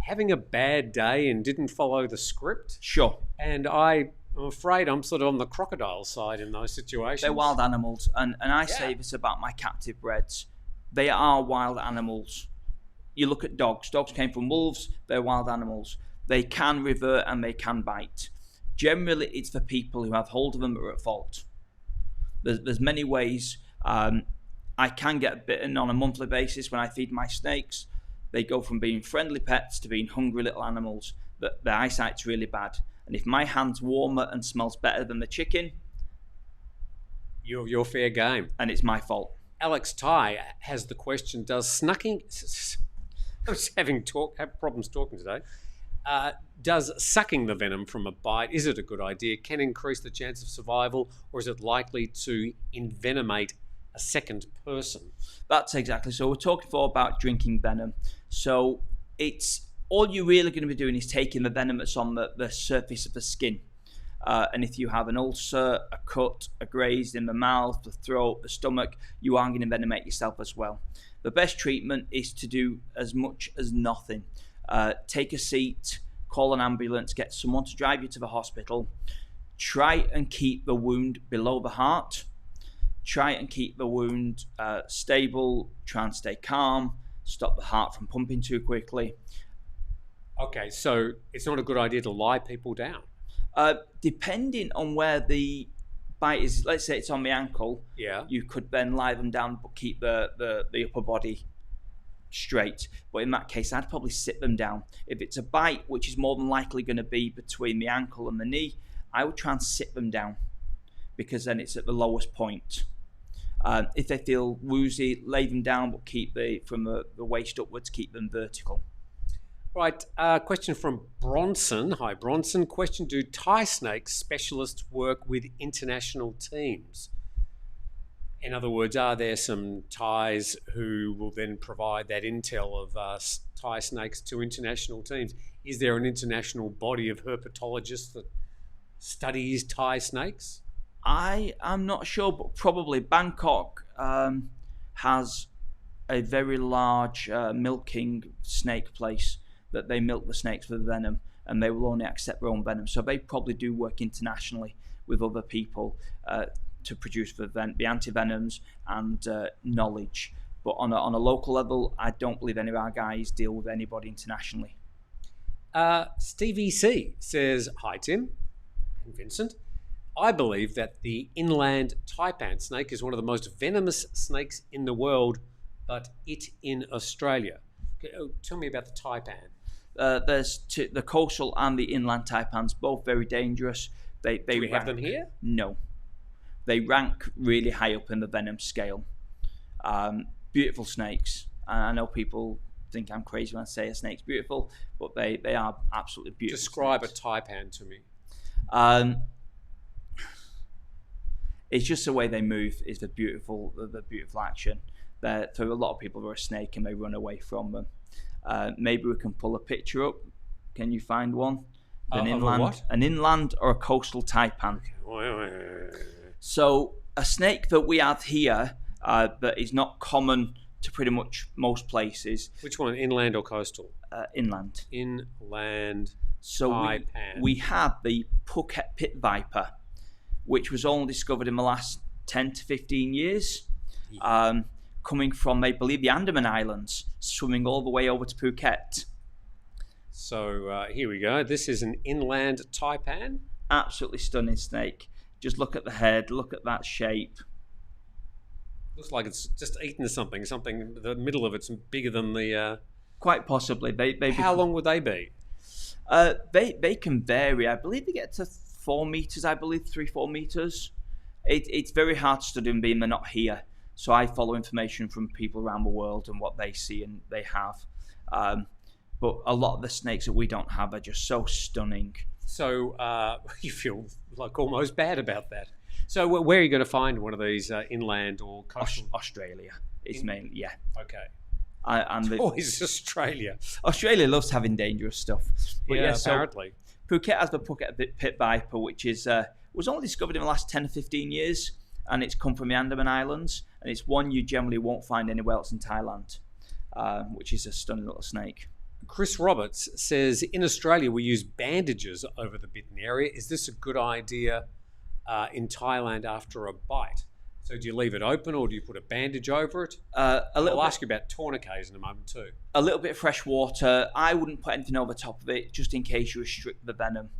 having a bad day and didn't follow the script. Sure. And I'm afraid I'm sort of on the crocodile side in those situations. They're wild animals. And I say this about my captive breds. They are wild animals. You look at dogs. Dogs came from wolves. They're wild animals. They can revert and they can bite. Generally, it's the people who have hold of them that are at fault. There's many ways. I can get bitten on a monthly basis when I feed my snakes. They go from being friendly pets to being hungry little animals. Their eyesight's really bad. And if my hand's warmer and smells better than the chicken, you're fair game. And it's my fault. Alex Ty has the question: does snucking? I was having problems talking today. Does sucking the venom from a bite, is it a good idea? Can increase the chance of survival, or is it likely to envenomate a second person? That's exactly. So we're talking before about drinking venom. So it's all you're really going to be doing is taking the venom that's on the surface of the skin. And if you have an ulcer, a cut, a graze in the mouth, the throat, the stomach, you are going to envenomate yourself as well. The best treatment is to do as much as nothing. Take a seat, call an ambulance, get someone to drive you to the hospital. Try and keep the wound below the heart. Try and keep the wound stable. Try and stay calm. Stop the heart from pumping too quickly. Okay, so it's not a good idea to lie people down? Depending on where the bite is, let's say it's on the ankle, you could then lie them down but keep the upper body straight. But in that case, I'd probably sit them down. If it's a bite, which is more than likely going to be between the ankle and the knee, I would try and sit them down because then it's at the lowest point. If they feel woozy, lay them down, but keep from the waist upwards, keep them vertical. Right, question from Bronson. Hi, Bronson. Question, do Thai snake specialists work with international teams? In other words, are there some Thais who will then provide that intel of Thai snakes to international teams? Is there an international body of herpetologists that studies Thai snakes? I am not sure, but probably Bangkok has a very large milking snake place that they milk the snakes for the venom, and they will only accept their own venom. So they probably do work internationally with other people to produce the antivenoms and knowledge. But on a local level, I don't believe any of our guys deal with anybody internationally. Stevie C says, hi Tim and Vincent. I believe that the inland taipan snake is one of the most venomous snakes in the world, but it in Australia. Tell me about the taipan. There's the coastal and the inland taipans, both very dangerous. Do we have them here? No. They rank really high up in the venom scale. Beautiful snakes. And I know people think I'm crazy when I say a snake's beautiful, but they are absolutely beautiful. Describe snakes. A taipan to me. It's just the way they move is the beautiful action. For a lot of people, they're a snake and they run away from them. Maybe we can pull a picture up. Can you find one? An inland or a coastal taipan. Okay. So a snake that we have here that is not common to pretty much most places. Which one, inland or coastal? Inland. Inland. So we have the Phuket pit viper, which was only discovered in the last 10 to 15 years. Yeah. Coming from, I believe, the Andaman Islands, swimming all the way over to Phuket. So here we go. This is an inland taipan. Absolutely stunning snake. Just look at the head, look at that shape. Looks like it's just eaten something. The middle of it's bigger than the... Quite possibly. How long would they be? They can vary. I believe they get to 4 meters, 3-4 meters. It's very hard to study them being they're not here. So I follow information from people around the world and what they see and they have. But a lot of the snakes that we don't have are just so stunning. So you feel like almost bad about that. So where are you going to find one of these inland or coastal? Australia is mainly, yeah. Okay. Always Australia. Australia loves having dangerous stuff. But yeah, apparently. So Phuket has the Phuket pit viper, which was only discovered in the last 10 or 15 years. And it's come from the Andaman Islands, and it's one you generally won't find anywhere else in Thailand, which is a stunning little snake. Chris Roberts says, in Australia we use bandages over the bitten area. Is this a good idea in Thailand after a bite? So do you leave it open or do you put a bandage over it? I'll ask you about tourniquets in a moment too. A little bit of fresh water. I wouldn't put anything over top of it just in case you restrict the venom.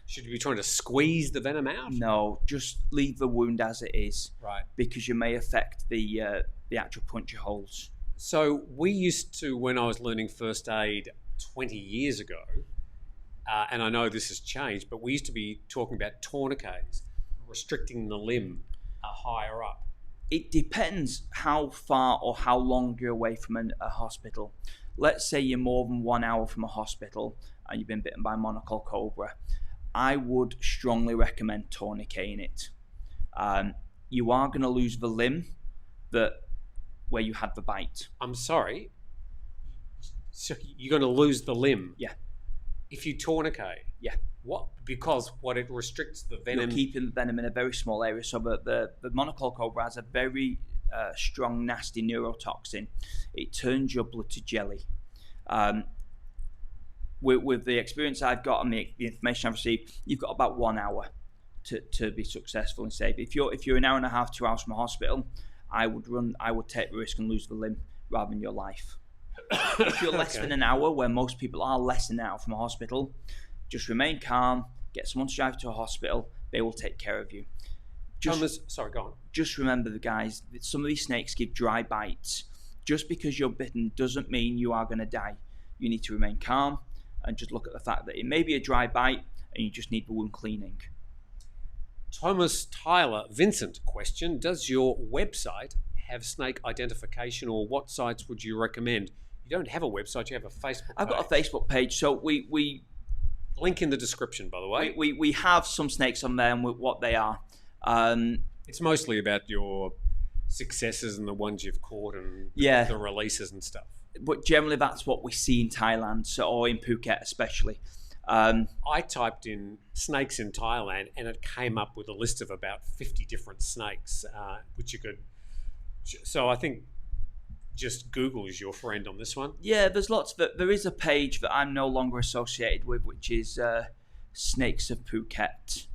Should you be trying to squeeze the venom out? No, just leave the wound as it is. Right. Because you may affect the actual puncture holes. So we used to, when I was learning first aid 20 years ago, and I know this has changed, but we used to be talking about tourniquets, restricting the limb higher up. It depends how far or how long you're away from a hospital. Let's say you're more than 1 hour from a hospital and you've been bitten by a monocle cobra. I would strongly recommend tourniqueting it. You are going to lose the limb where you had the bite. I'm sorry. So you're going to lose the limb? Yeah. If you tourniquet? Yeah. What? Because it restricts the venom? You're keeping the venom in a very small area. So the monocle cobra has a very strong, nasty neurotoxin. It turns your blood to jelly. With the experience I've got and the information I've received, you've got about 1 hour to be successful and safe. If you're an hour and a half, 2 hours from a hospital, I would take the risk and lose the limb rather than your life. If you're less than an hour, where most people are less than an hour from a hospital, just remain calm, get someone to drive to a hospital, they will take care of you. Sorry, go on. Just remember, guys, some of these snakes give dry bites. Just because you're bitten doesn't mean you are going to die. You need to remain calm and just look at the fact that it may be a dry bite and you just need the wound cleaning. Thomas Tyler Vincent question, does your website have snake identification, or what sites would you recommend? You don't have a website, you have a Facebook I've page. got a Facebook page, so we Link in the description, by the way. we have some snakes on there and what they are. It's mostly about your successes and the ones you've caught and the releases and stuff. But generally, that's what we see in Thailand, or in Phuket especially. I typed in snakes in Thailand and it came up with a list of about 50 different snakes, which you could... So I think just Google is your friend on this one. Yeah, there's lots of it. There is a page that I'm no longer associated with, which is Snakes of Phuket.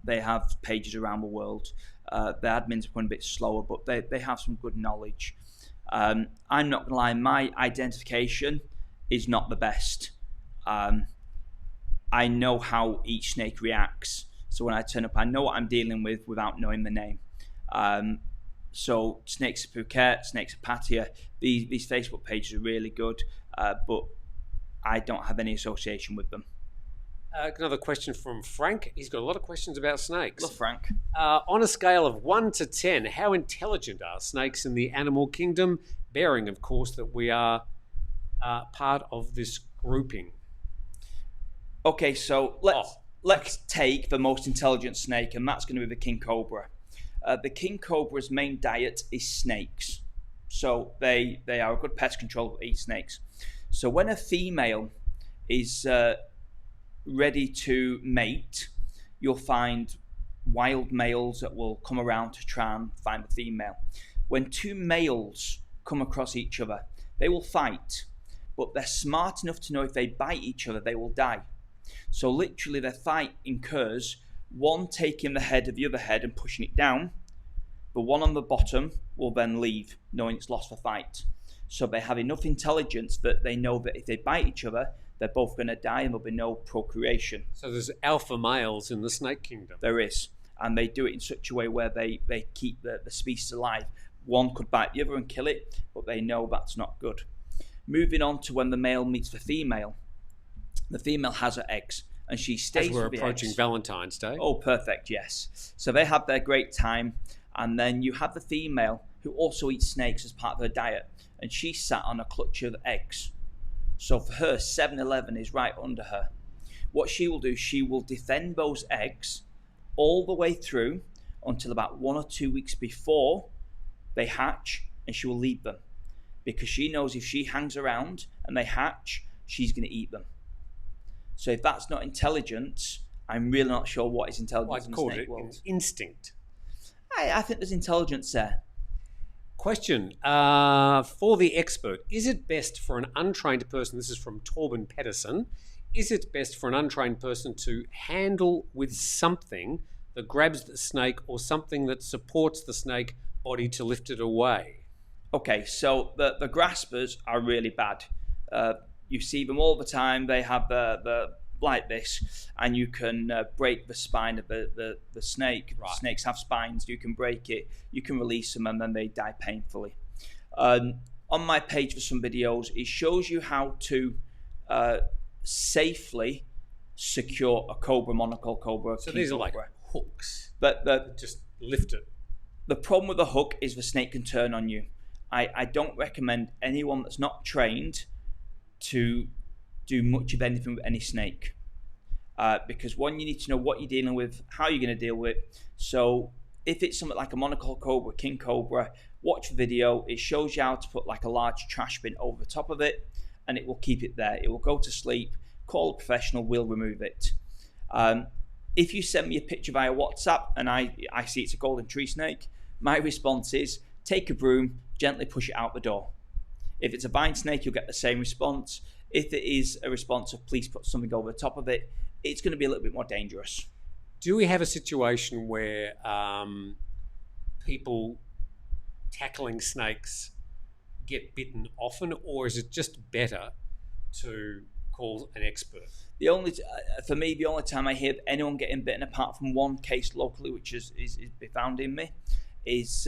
They have pages around the world. The admins are going a bit slower, but they have some good knowledge. I'm not going to lie, my identification is not the best. I know how each snake reacts. So when I turn up, I know what I'm dealing with without knowing the name. So Snakes of Phuket, Snakes of Pattaya, these Facebook pages are really good, but I don't have any association with them. Another question from Frank. He's got a lot of questions about snakes. Love Frank. On a scale of 1 to 10, how intelligent are snakes in the animal kingdom? Bearing, of course, that we are part of this grouping. Okay, so let's take the most intelligent snake, and that's going to be the king cobra. The king cobra's main diet is snakes. So they are a good pest control, eat snakes. So when a female is ready to mate, you'll find wild males that will come around to try and find the female. When two males come across each other, they will fight, but they're smart enough to know if they bite each other, they will die. So literally their fight incurs one taking the head of the other head and pushing it down. The one on the bottom will then leave, knowing it's lost the fight. So they have enough intelligence that they know that if they bite each other, they're both going to die and there'll be no procreation. So there's alpha males in the snake kingdom. There is. And they do it in such a way where they keep the species alive. One could bite the other and kill it, but they know that's not good. Moving on to when the male meets the female has her eggs, and she stays As we're with the approaching eggs. Valentine's Day. Oh, perfect, yes. So they have their great time, and then you have the female who also eats snakes as part of her diet, and she sat on a clutch of eggs. So for her, 7-Eleven is right under her. What she will do, she will defend those eggs all the way through until about 1 or 2 weeks before they hatch, and she will leave them. Because she knows if she hangs around and they hatch, she's going to eat them. So if that's not intelligence, I'm really not sure what is intelligence in the snake world. Instinct. I think there's intelligence there. Question for the expert. Is it best for an untrained person, this is from Torben Pedersen, is it best for an untrained person to handle with something that grabs the snake or something that supports the snake body to lift it away? Okay, so the graspers are really bad. You see them all the time. They have the like this, and you can break the spine of the snake. Right. Snakes have spines. You can break it. You can release them, and then they die painfully. On my page for some videos, it shows you how to safely secure a cobra, monocle cobra. So these are like hooks. But just lift it. The problem with the hook is the snake can turn on you. I don't recommend anyone that's not trained to do much of anything with any snake, because one, you need to know what you're dealing with, how you're going to deal with it. So if it's something like a monocle cobra, king cobra, watch the video. It shows you how to put like a large trash bin over the top of it, and it will keep it there. It will go to sleep. Call a professional, we'll remove it. If you send me a picture via WhatsApp and I see it's a golden tree snake, my response is take a broom, gently push it out the door. If it's a vine snake, you'll get the same response. If it is a response of please put something over the top of it, it's going to be a little bit more dangerous. Do we have a situation where people tackling snakes get bitten often, or is it just better to call an expert? For me, the only time I hear anyone getting bitten, apart from one case locally, which is found in me, is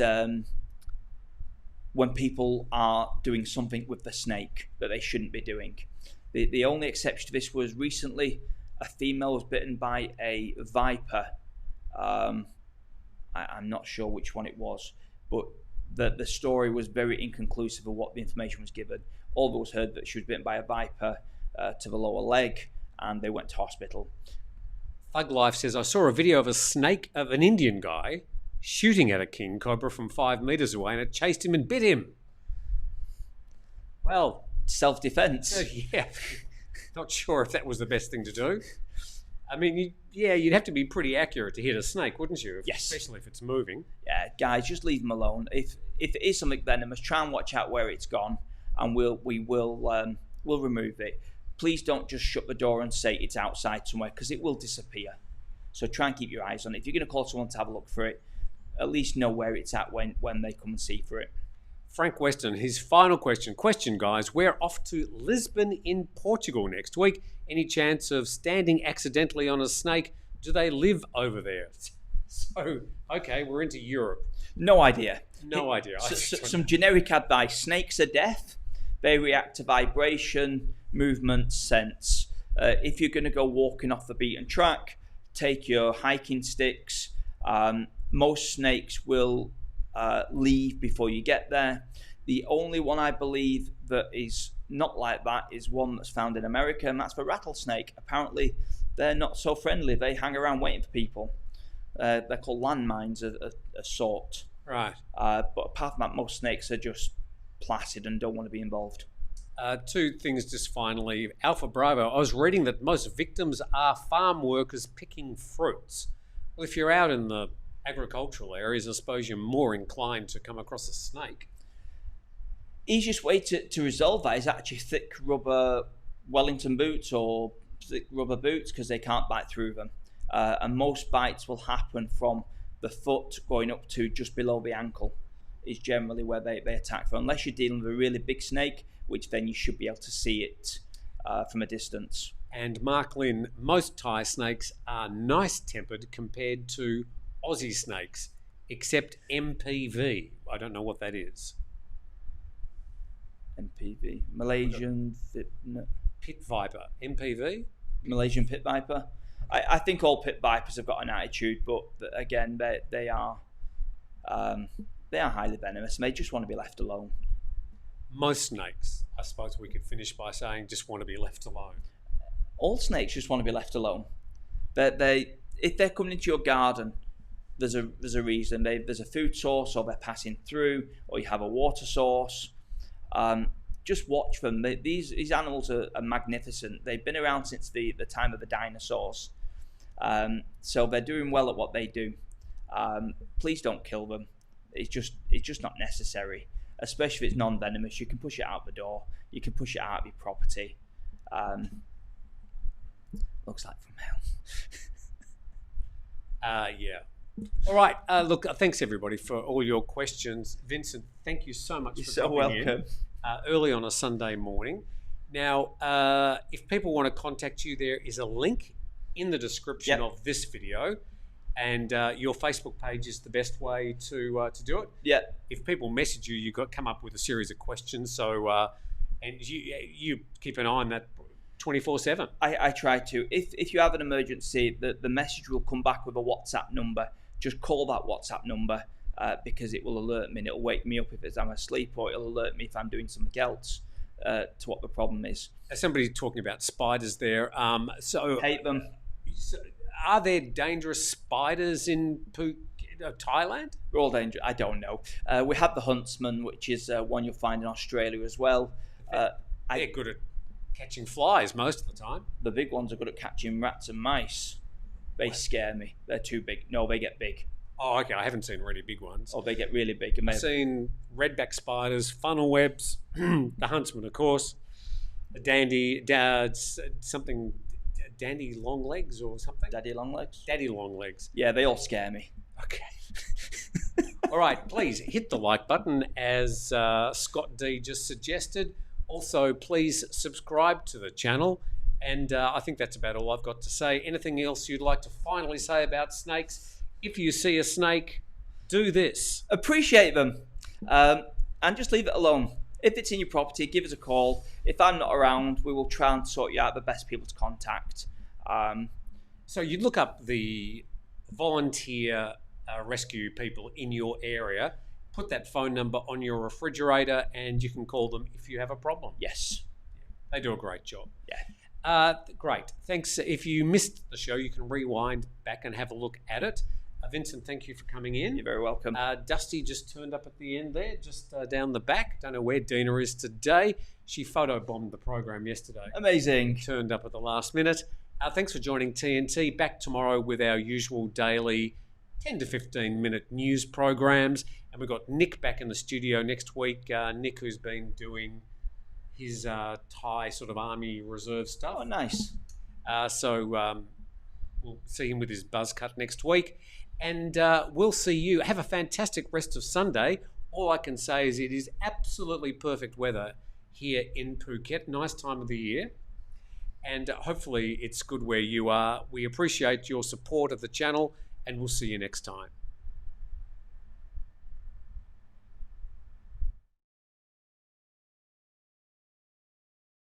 when people are doing something with the snake that they shouldn't be doing. The only exception to this was recently a female was bitten by a viper. I'm not sure which one it was, but the story was very inconclusive of what the information was given. All of us heard that she was bitten by a viper to the lower leg, and they went to hospital. Thug Life says, I saw a video of an Indian guy shooting at a king cobra from 5 meters away, and it chased him and bit him. Well, self-defense. Yeah, not sure if that was the best thing to do. I mean, you'd have to be pretty accurate to hit a snake, wouldn't you? Yes. Especially if it's moving. Yeah, guys, just leave them alone. If it is something venomous, try and watch out where it's gone, and we'll remove it. Please don't just shut the door and say it's outside somewhere, because it will disappear. So try and keep your eyes on it. If you're going to call someone to have a look for it, at least know where it's at when they come and see for it. Frank Weston, his final question. Question, guys. We're off to Lisbon in Portugal next week. Any chance of standing accidentally on a snake? Do they live over there? So, okay, we're into Europe. No idea. No idea. Some generic advice. Snakes are deaf. They react to vibration, movement, sense. If you're going to go walking off the beaten track, take your hiking sticks. Most snakes will leave before you get there. The only one I believe that is not like that is one that's found in America, and that's the rattlesnake. Apparently, they're not so friendly. They hang around waiting for people. They're called landmines, a sort. Right. But apart from that, most snakes are just placid and don't want to be involved. Two things just finally. Alpha Bravo, I was reading that most victims are farm workers picking fruits. Well, if you're out in the agricultural areas, I suppose you're more inclined to come across a snake. Easiest way to resolve that is actually thick rubber Wellington boots or thick rubber boots, because they can't bite through them. And most bites will happen from the foot going up to just below the ankle is generally where they attack from, unless you're dealing with a really big snake, which then you should be able to see it from a distance. And Mark Lynn, most Thai snakes are nice-tempered compared to Aussie snakes, except MPV. I don't know what that is. MPV, Malaysian Pit Viper, MPV? Malaysian pit viper. I think all pit vipers have got an attitude, but again, they are highly venomous, and they just want to be left alone. Most snakes, I suppose we could finish by saying, just want to be left alone. All snakes just want to be left alone. If they're coming into your garden, there's a reason. There's a food source, or they're passing through, or you have a water source. Just watch them. These animals are magnificent. They've been around since the time of the dinosaurs. So they're doing well at what they do. Please don't kill them. It's just not necessary. Especially if it's non-venomous, you can push it out the door. You can push it out of your property. Looks like from hell. Yeah. All right. Look, thanks everybody for all your questions. Vincent, thank you so much for coming in early on a Sunday morning. Now, if people want to contact you, there is a link in the description of this video. And your Facebook page is the best way to do it. Yeah. If people message you, you've got to come up with a series of questions. So, and you keep an eye on that 24/7. I try to. If you have an emergency, the message will come back with a WhatsApp number. Just call that WhatsApp number because it will alert me, and it'll wake me up if I'm asleep, or it'll alert me if I'm doing something else to what the problem is. Somebody talking about spiders there. Hate them. Are there dangerous spiders in Thailand? They're all dangerous. I don't know. We have the huntsman, which is one you'll find in Australia as well. They're good at catching flies most of the time. The big ones are good at catching rats and mice. They scare me. They're too big. No, they get big. Oh, okay. I haven't seen really big ones. Oh, they get really big. I've seen redback spiders, funnel webs, the huntsman, of course, a dandy long legs or something. Daddy long legs. Daddy long legs. Yeah, they all scare me. Okay. All right, please hit the like button as Scott D just suggested. Also, please subscribe to the channel. And I think that's about all I've got to say. Anything else you'd like to finally say about snakes? If you see a snake, do this. Appreciate them. And just leave it alone. If it's in your property, give us a call. If I'm not around, we will try and sort you out the best people to contact. So you'd look up the volunteer rescue people in your area, put that phone number on your refrigerator and you can call them if you have a problem. Yes. They do a great job. Yeah. Great. Thanks. If you missed the show, you can rewind back and have a look at it. Vincent, thank you for coming in. You're very welcome. Dusty just turned up at the end there, just down the back. Don't know where Dina is today. She photobombed the program yesterday. Amazing. Turned up at the last minute. Thanks for joining TNT. Back tomorrow with our usual daily 10 to 15 minute news programs. And we've got Nick back in the studio next week. Nick, who's been doing his Thai sort of army reserve stuff. Oh, nice. So we'll see him with his buzz cut next week. And we'll see you. Have a fantastic rest of Sunday. All I can say is it is absolutely perfect weather here in Phuket. Nice time of the year. And hopefully it's good where you are. We appreciate your support of the channel and we'll see you next time.